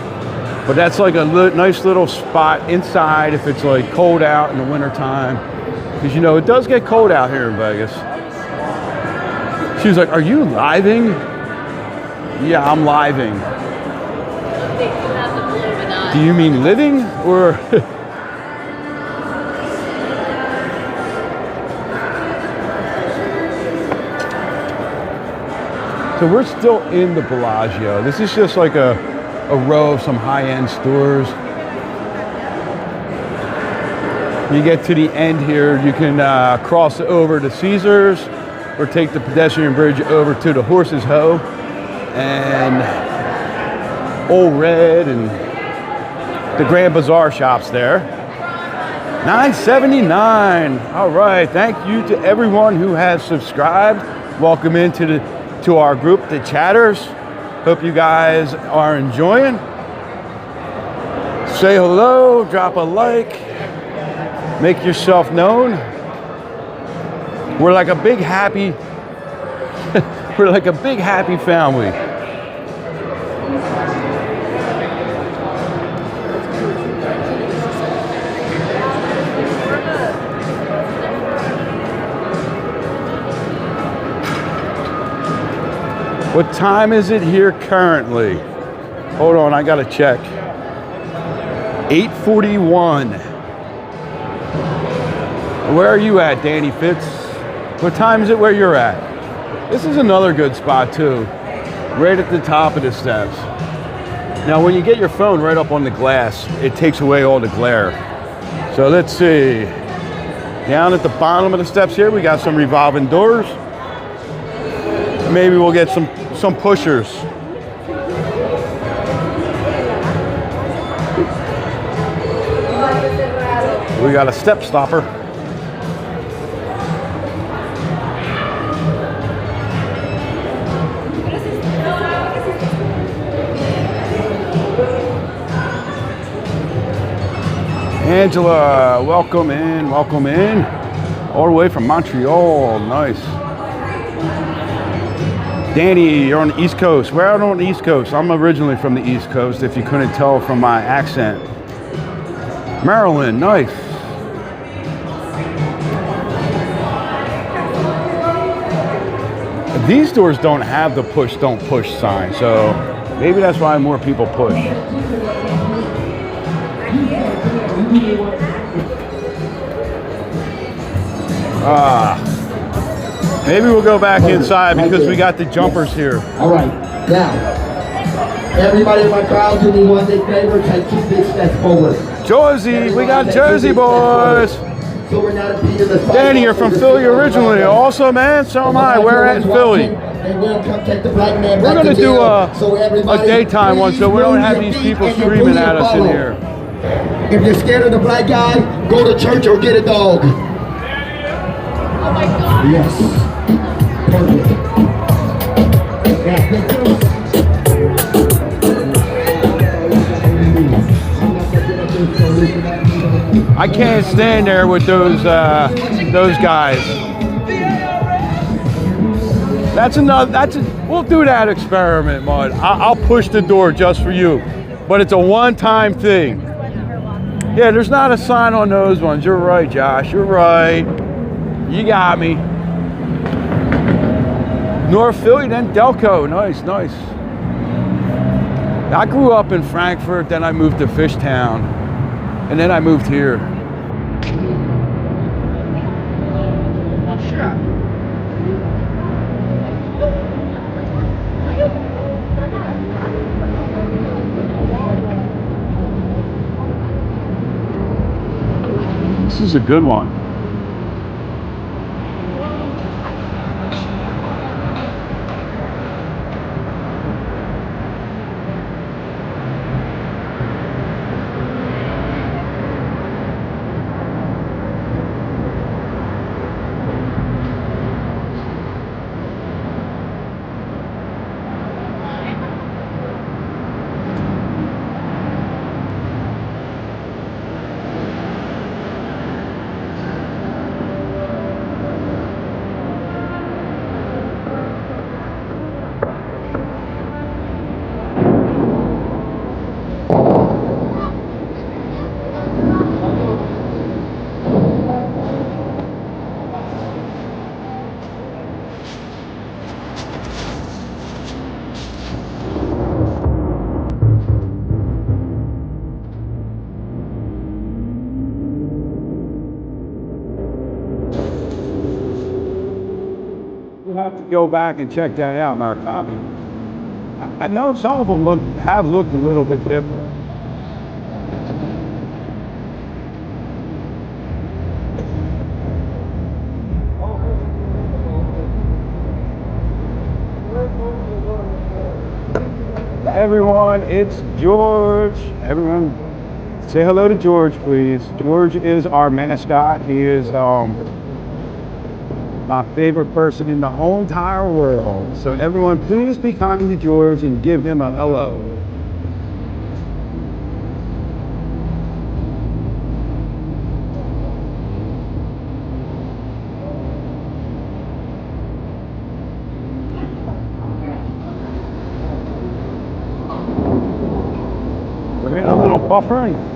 But that's like a nice little spot inside if it's like cold out in the wintertime. Because you know, it does get cold out here in Vegas. She was like, "Are you living?" Yeah, I'm living. Do you mean living or? So we're still in the Bellagio. This is just like a row of some high-end stores. You get to the end here, you can cross over to Caesars or take the pedestrian bridge over to the Horse's Hoe and Old Red and the Grand Bazaar shops there. $9.79. All right, thank you to everyone who has subscribed. Welcome into our group, the Chatters. Hope you guys are enjoying. Say hello, drop a like. Make yourself known. We're like a big happy, we're like a big happy family. What time is it here currently? Hold on, I gotta check. 8:41. Where are you at, Danny Fitz? What time is it where you're at? This is another good spot too, right at the top of the steps. Now when you get your phone right up on the glass, it takes away all the glare. So let's see. Down at the bottom of the steps here, we got some revolving doors. Maybe we'll get some pushers. We got a step stopper. Angela, welcome in, welcome in. All the way from Montreal, nice. Danny, you're on the East Coast. Where out on the East Coast? I'm originally from the East Coast, if you couldn't tell from my accent. Maryland, nice. These doors don't have the push, don't push sign, so maybe that's why more people push. Maybe we'll go back inside because we got the jumpers here. All right, now, Everybody in my crowd, do me one big favor, take 2 big steps forward. Jersey, we got Jersey boys. So we're not impeding the fight. Danny, you're from Philly originally. Also, man, so am I. We're at Philly. We're gonna do a daytime one so we don't have these people screaming at us in here. If you're scared of the black guy, go to church or get a dog. Oh my God. Yes. Perfect. Yeah, thank you. I can't stand there with those guys. We'll do that experiment, Mud. I'll push the door just for you, but it's a one-time thing. Yeah, there's not a sign on those ones. You're right, Josh. You're right. You got me. North Philly, then Delco. Nice, nice. I grew up in Frankfurt, then I moved to Fishtown, and then I moved here. This is a good one. We'll have to go back and check that out in our copy. I know some of them have looked a little bit different. Everyone, it's George. Everyone, say hello to George, please. George is our mascot. He is my favorite person in the whole entire world. So everyone, please be kind to George and give him a hello. We're getting a little buffering.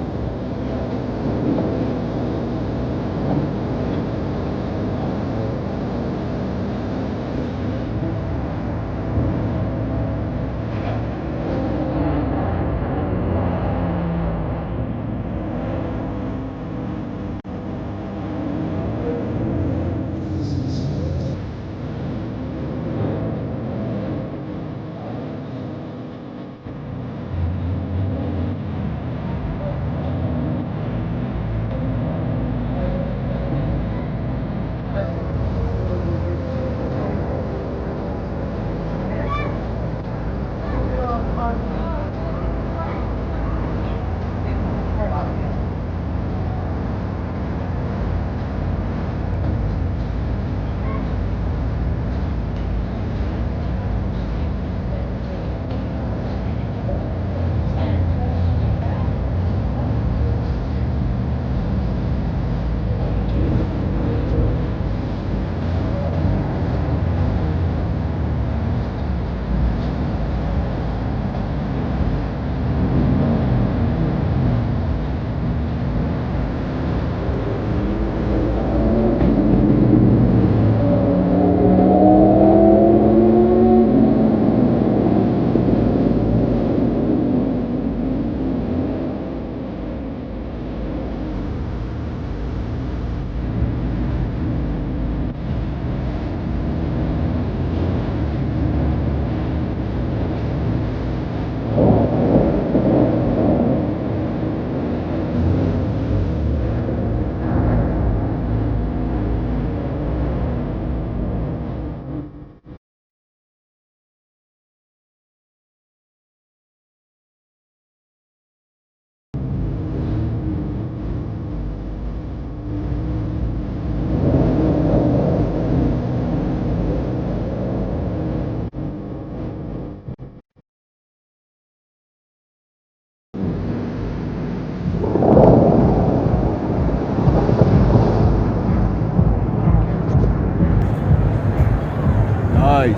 Nice.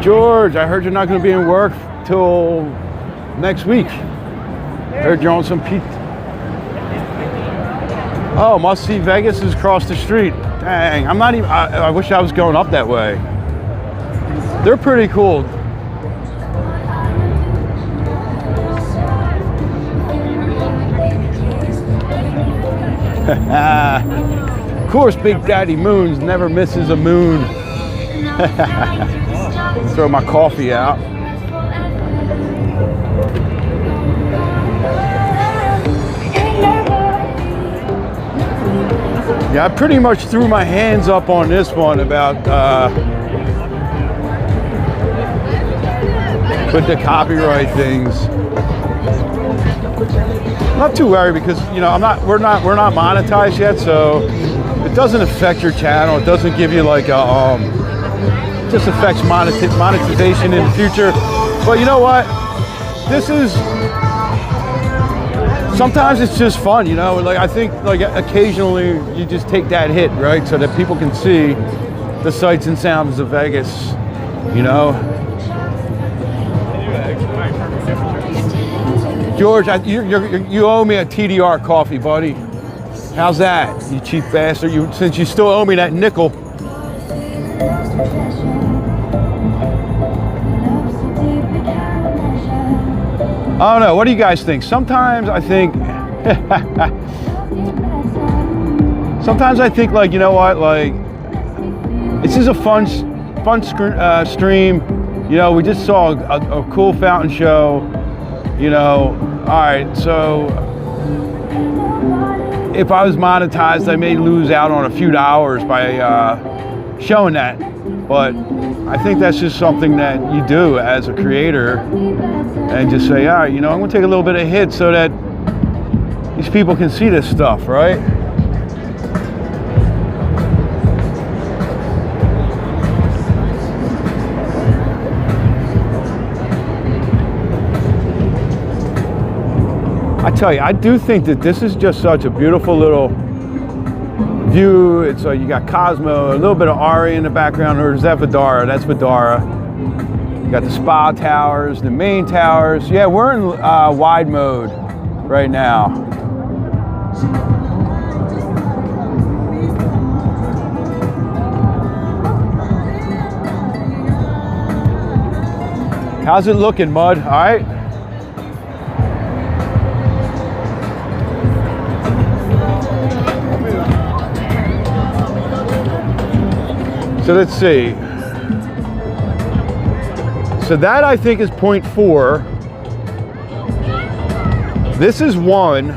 George, I heard you're not going to be in work till next week. Heard you're on some Oh, must see Vegas is across the street. Dang, I'm not even. I wish I was going up that way. They're pretty cool. Of course, Big Daddy Moons never misses a moon. Throw my coffee out. Yeah, I pretty much threw my hands up on this one about with the copyright things. I'm not too worried because we're not monetized yet, so it doesn't affect your channel. It doesn't give you like a it just affects monetization in the future. But you know what? This is sometimes it's just fun, like I think like occasionally you just take that hit, right? So that people can see the sights and sounds of Vegas, George, you owe me a TDR coffee, buddy. How's that, you cheap bastard? Since you still owe me that nickel. I don't know. What do you guys think? Sometimes I think, like, you know what? Like, this is a fun stream. We just saw a cool fountain show. All right. So if I was monetized, I may lose out on a few dollars by showing that. But I think that's just something that you do as a creator. And just say, all right, I'm going to take a little bit of hit so that these people can see this stuff, right? I tell you, I do think that this is just such a beautiful little view. It's you got Cosmo, a little bit of Ari in the background, or is that Vidara? That's Vidara. Got the spa towers, the main towers. Yeah, we're in wide mode right now. How's it looking, Mud? All right. So let's see. So that I think is 0.4. This is 1.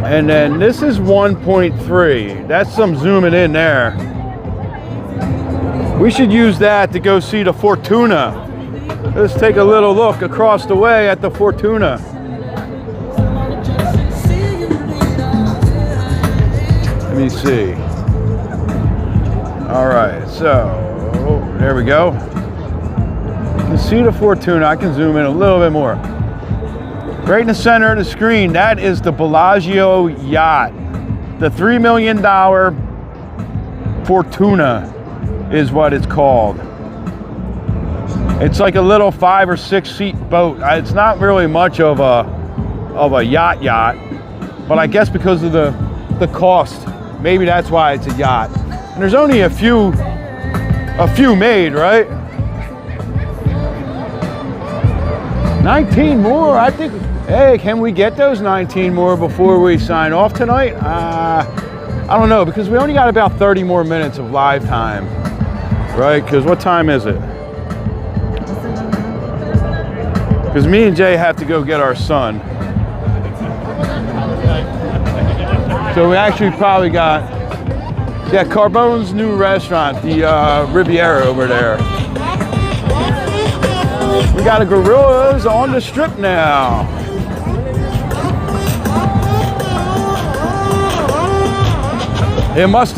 And then this is 1.3. That's some zooming in there. We should use that to go see the Fortuna. Let's take a little look across the way at the Fortuna. Let me see. All right, so there we go. You can see the Fortuna. I can zoom in a little bit more. Right in the center of the screen, that is the Bellagio yacht. The $3 million Fortuna is what it's called. It's like a little 5 or 6 seat boat. It's not really much of a yacht, but I guess because of the cost, maybe that's why it's a yacht. And there's only a few made, right? 19 more, I think. Hey, can we get those 19 more before we sign off tonight? I don't know, because we only got about 30 more minutes of live time, right? Because what time is it? Because me and Jay have to go get our son. So we actually probably got, Carbone's new restaurant, the Riviera over there. We got a Gorillas on the strip now. It must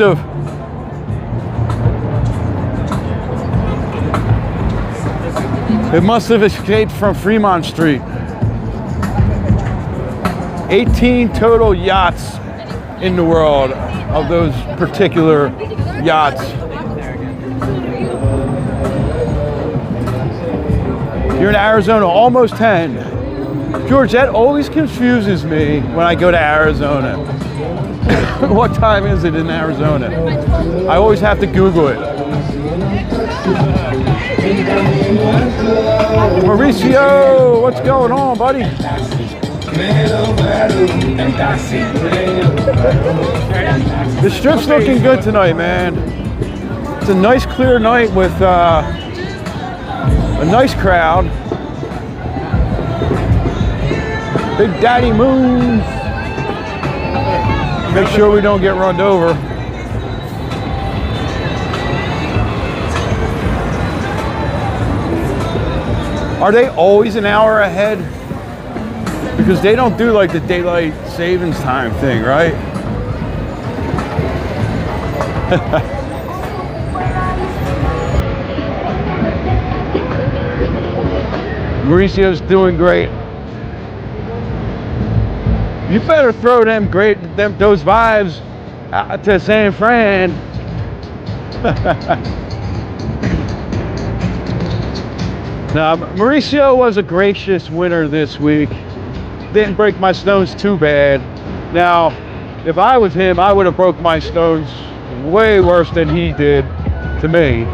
have escaped from Fremont Street. 18 total yachts in the world of those particular yachts. You're in Arizona, almost 10. George, that always confuses me when I go to Arizona. What time is it in Arizona? I always have to Google it. Mauricio, what's going on, buddy? The strip's looking good tonight, man. It's a nice clear night with a nice crowd. Big Daddy Moon. Make sure we don't get run over. Are they always an hour ahead? Because they don't do like the daylight savings time thing, right? Mauricio's doing great. You better throw those vibes out to San Fran. Now, Mauricio was a gracious winner this week. Didn't break my stones too bad. Now, if I was him, I would have broke my stones way worse than he did to me.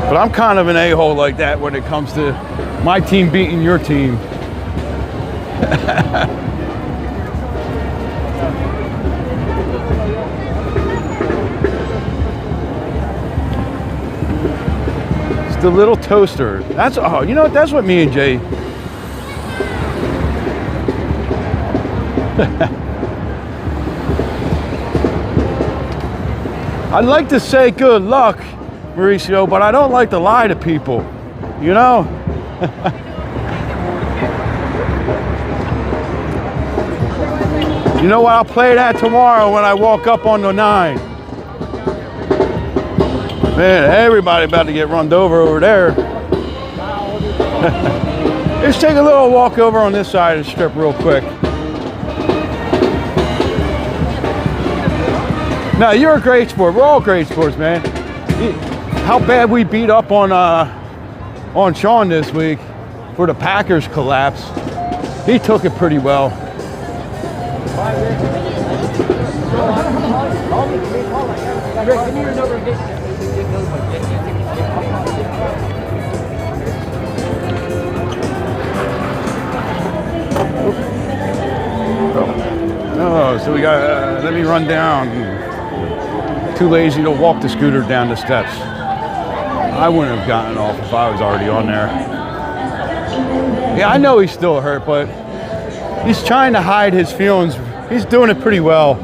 But I'm kind of an a-hole like that when it comes to my team beating your team. It's the little toaster. That's, oh, you know what? That's what me and Jay. I'd like to say good luck, Mauricio, but I don't like to lie to people, you know? You know what? I'll play that tomorrow when I walk up on the 9. Man, everybody about to get run over there. Let's take a little walk over on this side of the strip real quick. No, you're a great sport. We're all great sports, man. How bad we beat up on Sean this week for the Packers collapse. He took it pretty well. Oh, so we got, let me run down. Too lazy to walk the scooter down the steps. I wouldn't have gotten off if I was already on there. Yeah, I know he's still hurt, but he's trying to hide his feelings. He's doing it pretty well,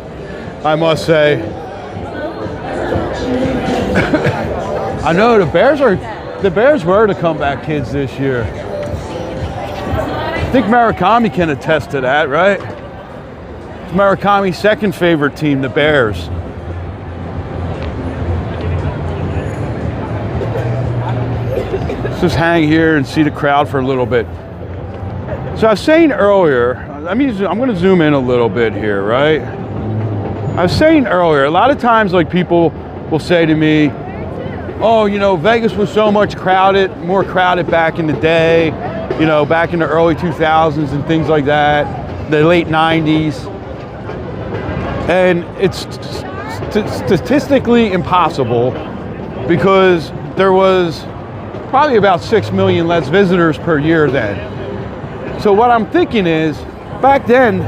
I must say. I know the Bears were the comeback kids this year. I think Murakami can attest to that, right? It's Murakami's second favorite team, the Bears. Let's just hang here and see the crowd for a little bit. So I was saying earlier, I'm going to zoom in a little bit here, right? I was saying earlier, a lot of times like people will say to me, oh, you know, Vegas was so much more crowded back in the day, you know, back in the early 2000s and things like that, the late 90s. And it's statistically impossible because there was probably about 6 million less visitors per year then. So what I'm thinking is, back then,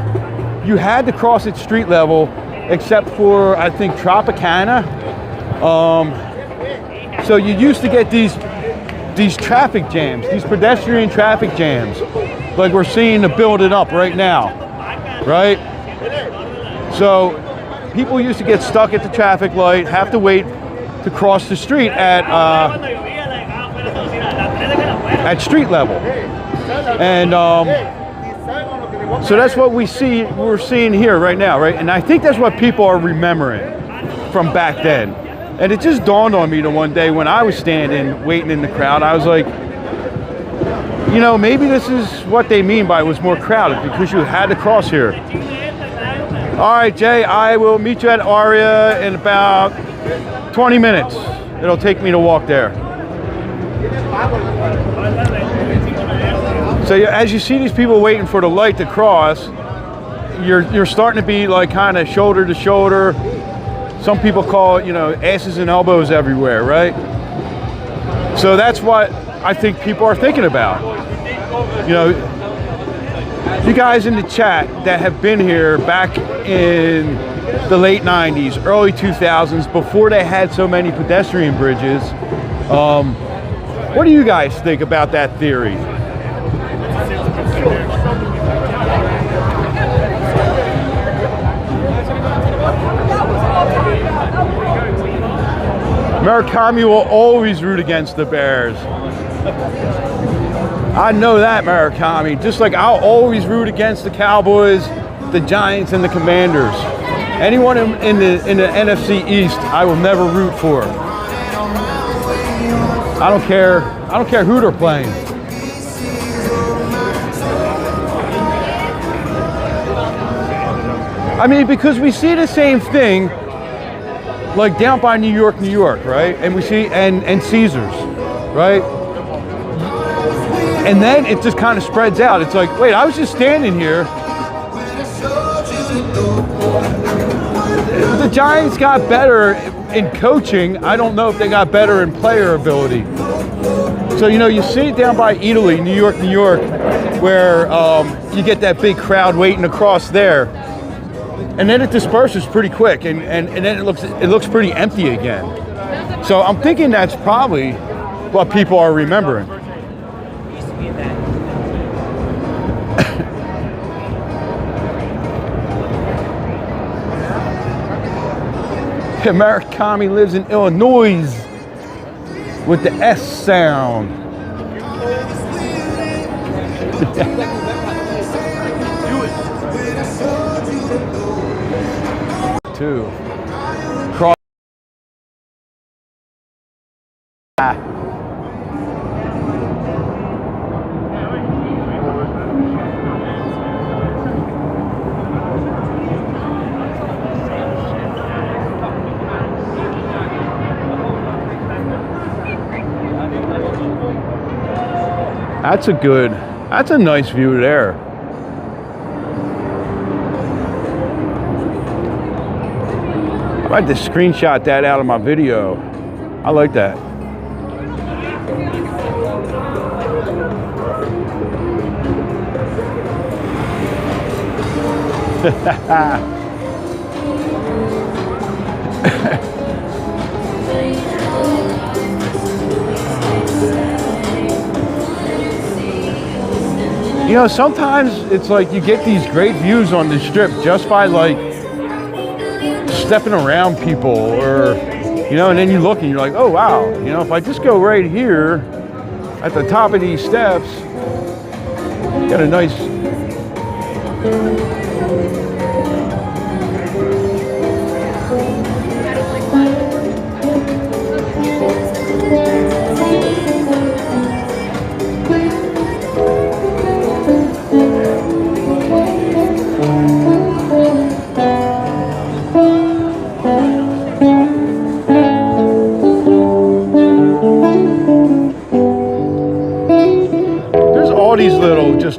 you had to cross at street level, except for, I think, Tropicana. So you used to get these traffic jams, these pedestrian traffic jams, like we're seeing to build it up right now, right? So people used to get stuck at the traffic light, have to wait to cross the street at street level. And so that's what we're seeing here right now, right? And I think that's what people are remembering from back then. And it just dawned on me the one day when I was standing, waiting in the crowd, I was like, you know, maybe this is what they mean by it was more crowded, because you had to cross here. All right, Jay, I will meet you at Aria in about 20 minutes. It'll take me to walk there. So as you see these people waiting for the light to cross, you're starting to be like kind of shoulder to shoulder. Some people call it, you know, asses and elbows everywhere, right? So that's what I think people are thinking about. You know, you guys in the chat that have been here back in the late 90s, early 2000s, before they had so many pedestrian bridges, what do you guys think about that theory? Murakami will always root against the Bears. I know that, Murakami. Just like I'll always root against the Cowboys, the Giants, and the Commanders. Anyone in the NFC East, I will never root for. I don't care who they're playing. I mean, because we see the same thing, like down by New York, right? And we see and Caesars, right? And then it just kind of spreads out. It's like, wait, I was just standing here. The Giants got better in coaching. I don't know if they got better in player ability. So, you know, you see it down by Italy, New York, where you get that big crowd waiting across there. And then it disperses pretty quick, and then it looks pretty empty again. So I'm thinking that's probably what people are remembering. Murakami lives in Illinois with the S sound. Two. Cross. That's a nice view there. I might just screenshot that out of my video. I like that. You know, sometimes it's like you get these great views on the strip just by like stepping around people, or, you know, and then you look and you're like, oh wow, you know, if I just go right here at the top of these steps, got a nice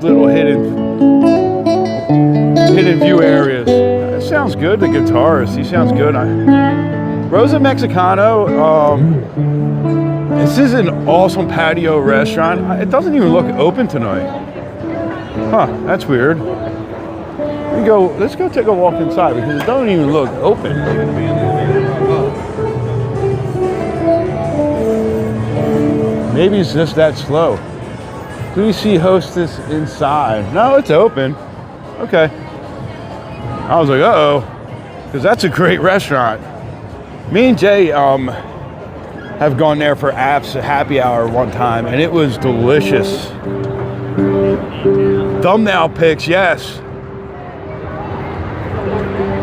little hidden view areas. That sounds good. The guitarist, he sounds good. Rosa Mexicano. This is an awesome patio restaurant. It doesn't even look open tonight. Huh? That's weird. Let's go take a walk inside, because it doesn't even look open. Maybe it's just that slow. Please see hostess inside. No, it's open. Okay. I was like, uh-oh, because that's a great restaurant. Me and Jay have gone there for apps happy hour one time, and it was delicious. Thumbnail pics, yes.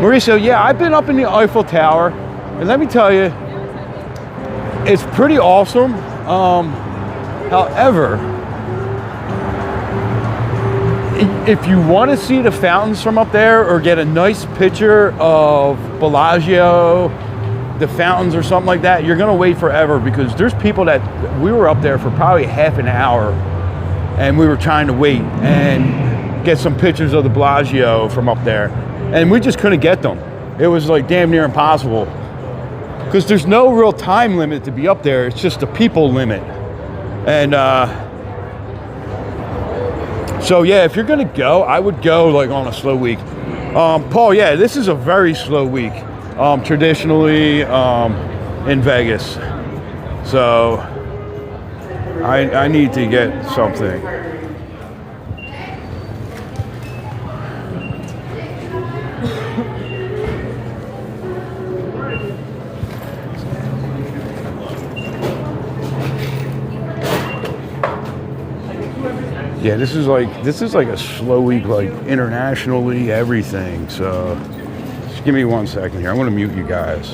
Mauricio, yeah, I've been up in the Eiffel Tower, and let me tell you, it's pretty awesome. However, if you want to see the fountains from up there or get a nice picture of Bellagio, the fountains or something like that, you're going to wait forever, because there's people that, we were up there for probably half an hour and we were trying to wait and get some pictures of the Bellagio from up there, and we just couldn't get them. It was like damn near impossible, because there's no real time limit to be up there. It's just a people limit. And so yeah, if you're gonna go, I would go like on a slow week. Paul, yeah, this is a very slow week, traditionally in Vegas. So I need to get something. Yeah, this is like a slow week, like internationally, everything. So just give me 1 second here. I'm gonna mute you guys.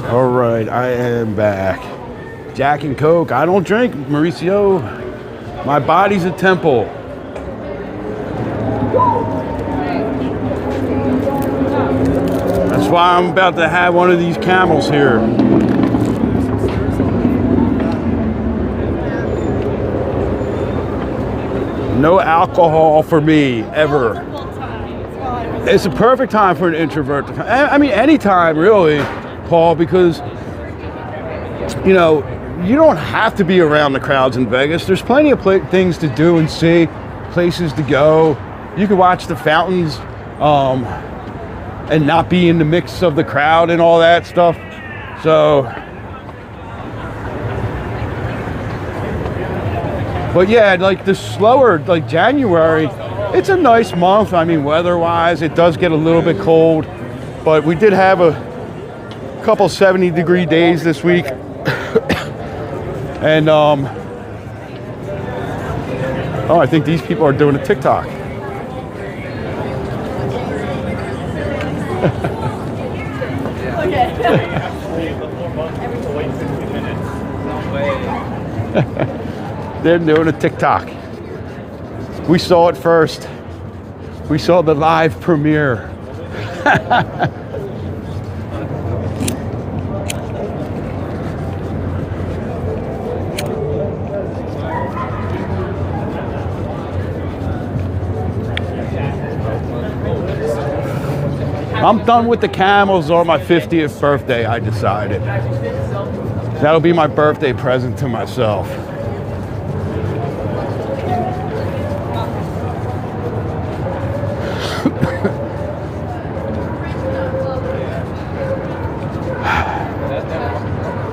All right, I am back. Jack and Coke. I don't drink, Mauricio. My body's a temple. That's why I'm about to have one of these camels here. No alcohol for me, ever. It's a perfect time for an introvert to come. I mean, anytime, really, Paul, because, you know, you don't have to be around the crowds in Vegas. There's plenty of things to do and see, places to go. You can watch the fountains and not be in the mix of the crowd and all that stuff. So, but yeah, like the slower, like January, it's a nice month. I mean, weather-wise, it does get a little bit cold, but we did have a couple 70-degree days this week. And oh, I think these people are doing a TikTok. They're doing a TikTok. We saw it first. We saw the live premiere. I'm done with the camels on my 50th birthday, I decided. That'll be my birthday present to myself.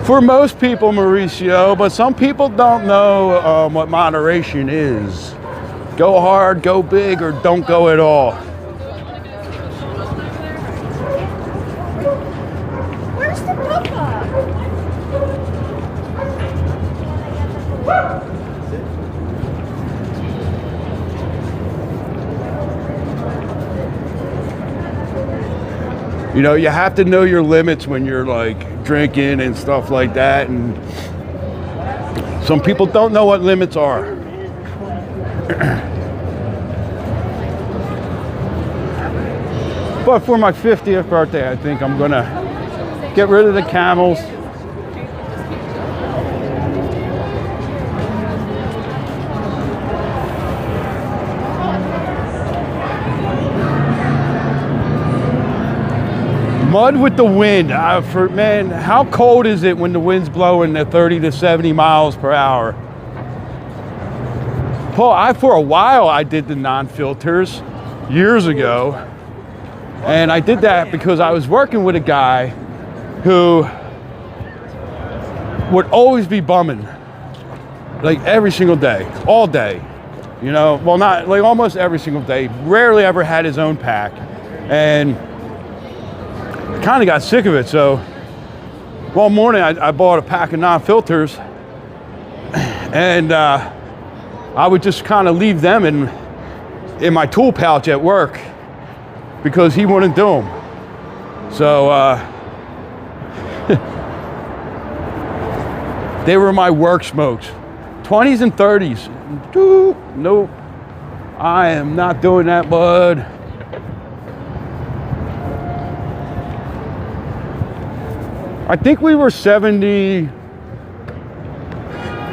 For most people, Mauricio, but some people don't know what moderation is. Go hard, go big, or don't go at all. You know, you have to know your limits when you're like drinking and stuff like that, and some people don't know what limits are. But for my 50th birthday, I think I'm gonna get rid of the camels. Mud with the wind. Man, how cold is it when the wind's blowing at 30 to 70 miles per hour? Paul, for a while I did the non-filters years ago. And I did that because I was working with a guy who would always be bumming. Like every single day, all day. You know, well, not like almost every single day. Rarely ever had his own pack. And kind of got sick of it, so one morning I bought a pack of non-filters, and I would just kind of leave them in my tool pouch at work because he wouldn't do them. So they were my work smokes. 20s and 30s. Nope, I am not doing that, bud. I think we were 70.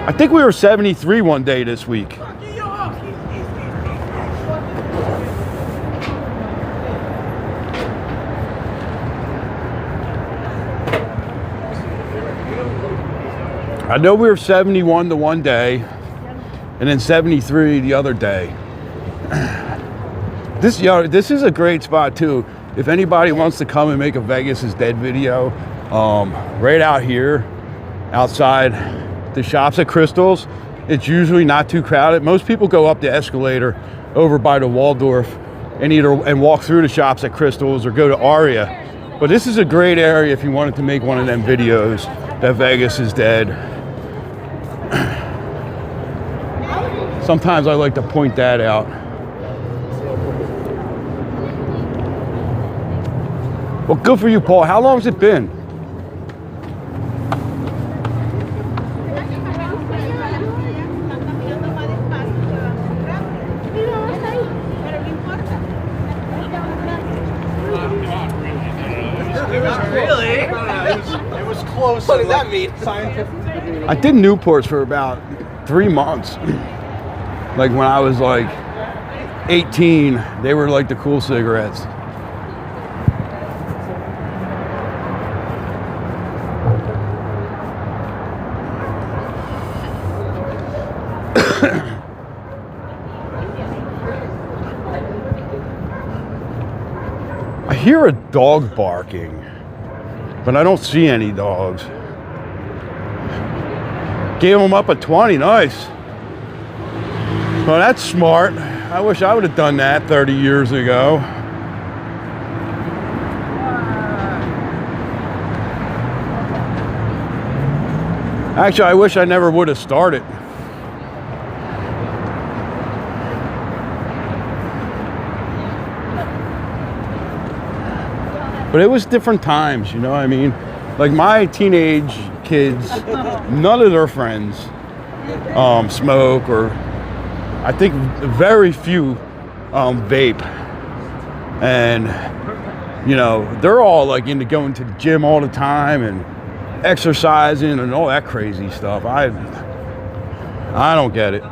I think we were 73 one day this week. I know we were 71 the one day, and then 73 the other day. This is a great spot too. If anybody wants to come and make a Vegas is Dead video, right out here outside the shops at Crystal's, it's usually not too crowded. Most people go up the escalator over by the Waldorf and walk through the shops at Crystal's or go to Aria. But this is a great area if you wanted to make one of them videos that Vegas is Dead. Sometimes I like to point that out. Well, good for you, Paul. How long has it been? Really? It was close. What does that mean? I did Newports for about 3 months. Like when I was like 18, they were like the cool cigarettes. I hear a dog barking, but I don't see any dogs. Gave them up at 20, nice. Well, that's smart. I wish I would have done that 30 years ago. Actually, I wish I never would have started. But it was different times, you know what I mean? Like my teenage kids, none of their friends smoke, or I think very few vape. And, you know, they're all like into going to the gym all the time and exercising and all that crazy stuff. I don't get it.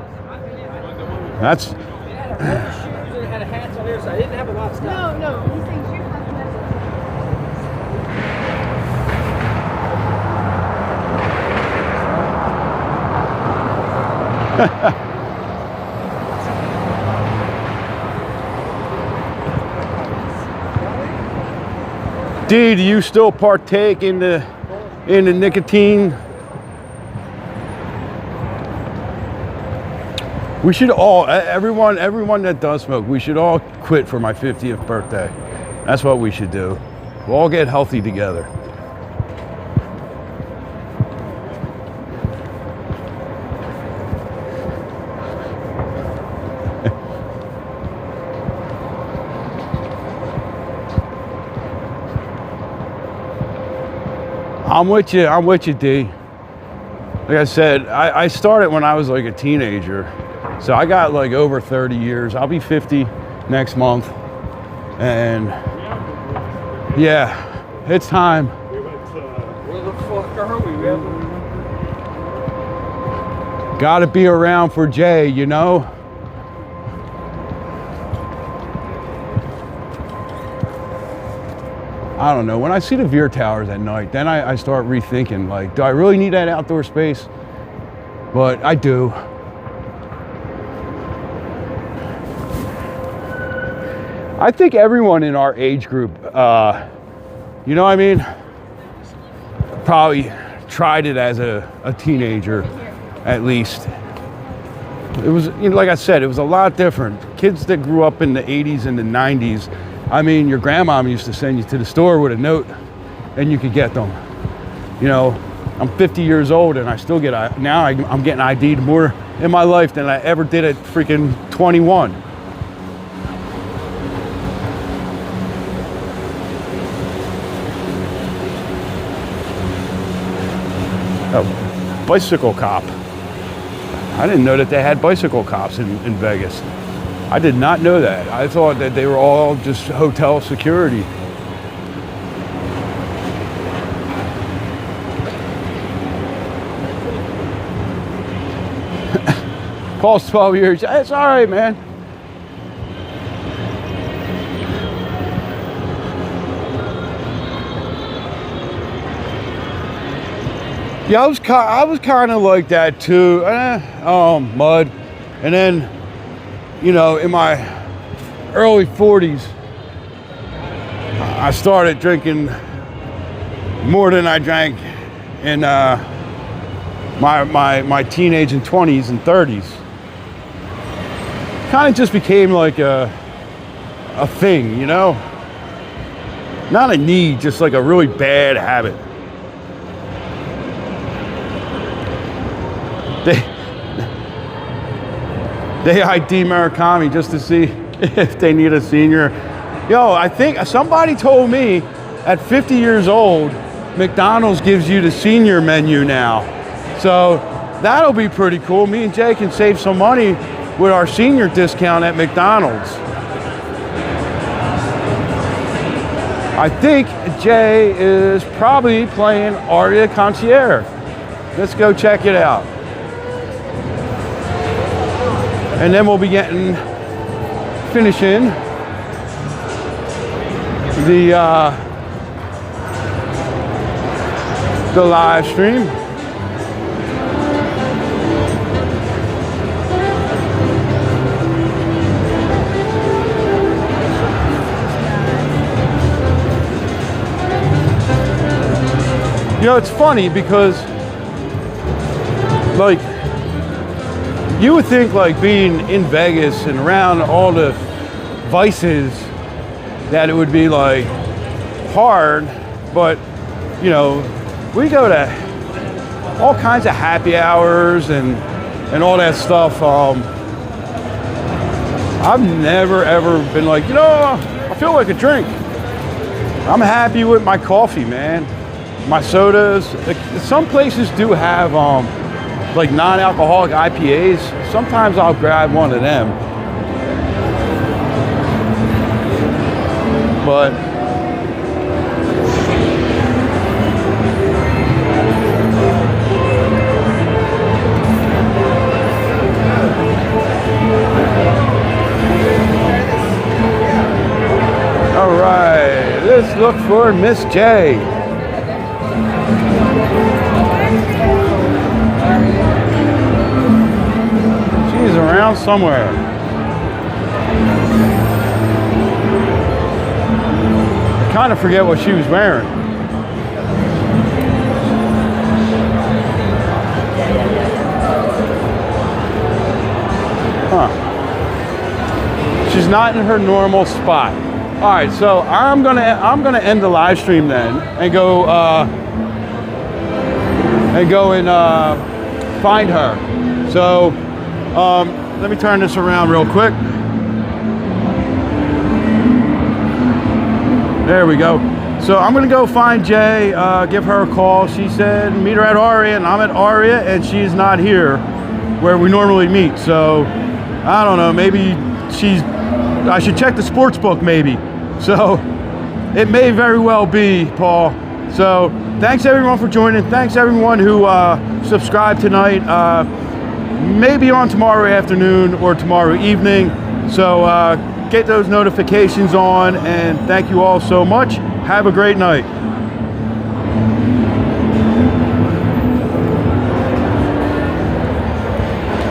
That's... had a hat on there, so I didn't have a lot of stuff. No, he thinks you're D, do you still partake in the nicotine? We should all, everyone that does smoke, we should all quit for my 50th birthday. That's what we should do. We'll all get healthy together. I'm with you. I'm with you, D. Like I said, I started when I was like a teenager. So I got like over 30 years. I'll be 50 next month. And yeah, it's time. Where the fuck are we? Gotta be around for Jay, you know? I don't know. When I see the Veer Towers at night, then I start rethinking, like, do I really need that outdoor space? But I do. I think everyone in our age group, you know what I mean? Probably tried it as a teenager, at least. It was, you know, like I said, it was a lot different. Kids that grew up in the 80s and the 90s, I mean, your grandmom used to send you to the store with a note and you could get them. You know, I'm 50 years old and I still get, now I'm getting ID'd more in my life than I ever did at freaking 21. Oh, bicycle cop. I didn't know that they had bicycle cops in Vegas. I did not know that. I thought that they were all just hotel security. Paul's 12 years. It's all right, man. Yeah, I was kind of like that too. Mud. And then, you know, in my early 40s, I started drinking more than I drank in my teenage and 20s and 30s. Kind of just became like a thing, you know? Not a need, just like a really bad habit. They ID Murakami just to see if they need a senior. Yo, I think somebody told me at 50 years old, McDonald's gives you the senior menu now. So that'll be pretty cool. Me and Jay can save some money with our senior discount at McDonald's. I think Jay is probably playing Aria Concierge. Let's go check it out. And then we'll be finishing the live stream. You know, it's funny because, like, you would think, like, being in Vegas and around all the vices, that it would be, like, hard, but, you know, we go to all kinds of happy hours and all that stuff. I've never, ever been like, you know, I feel like a drink. I'm happy with my coffee, man. My sodas. Some places do have, like non-alcoholic IPAs. Sometimes I'll grab one of them. But all right, let's look for Miss J. She's around somewhere. I kind of forget what she was wearing. Huh. She's not in her normal spot. All right, so I'm gonna end the live stream then and go find her. So let me turn this around real quick. There we go. So I'm gonna go find Jay, give her a call. She said meet her at Aria, and I'm at Aria, and she's not here where we normally meet. So I don't know, maybe I should check the sports book maybe. So it may very well be, Paul. So thanks everyone for joining. Thanks everyone who subscribed tonight. Maybe on tomorrow afternoon or tomorrow evening. So get those notifications on, and thank you all so much. Have a great night.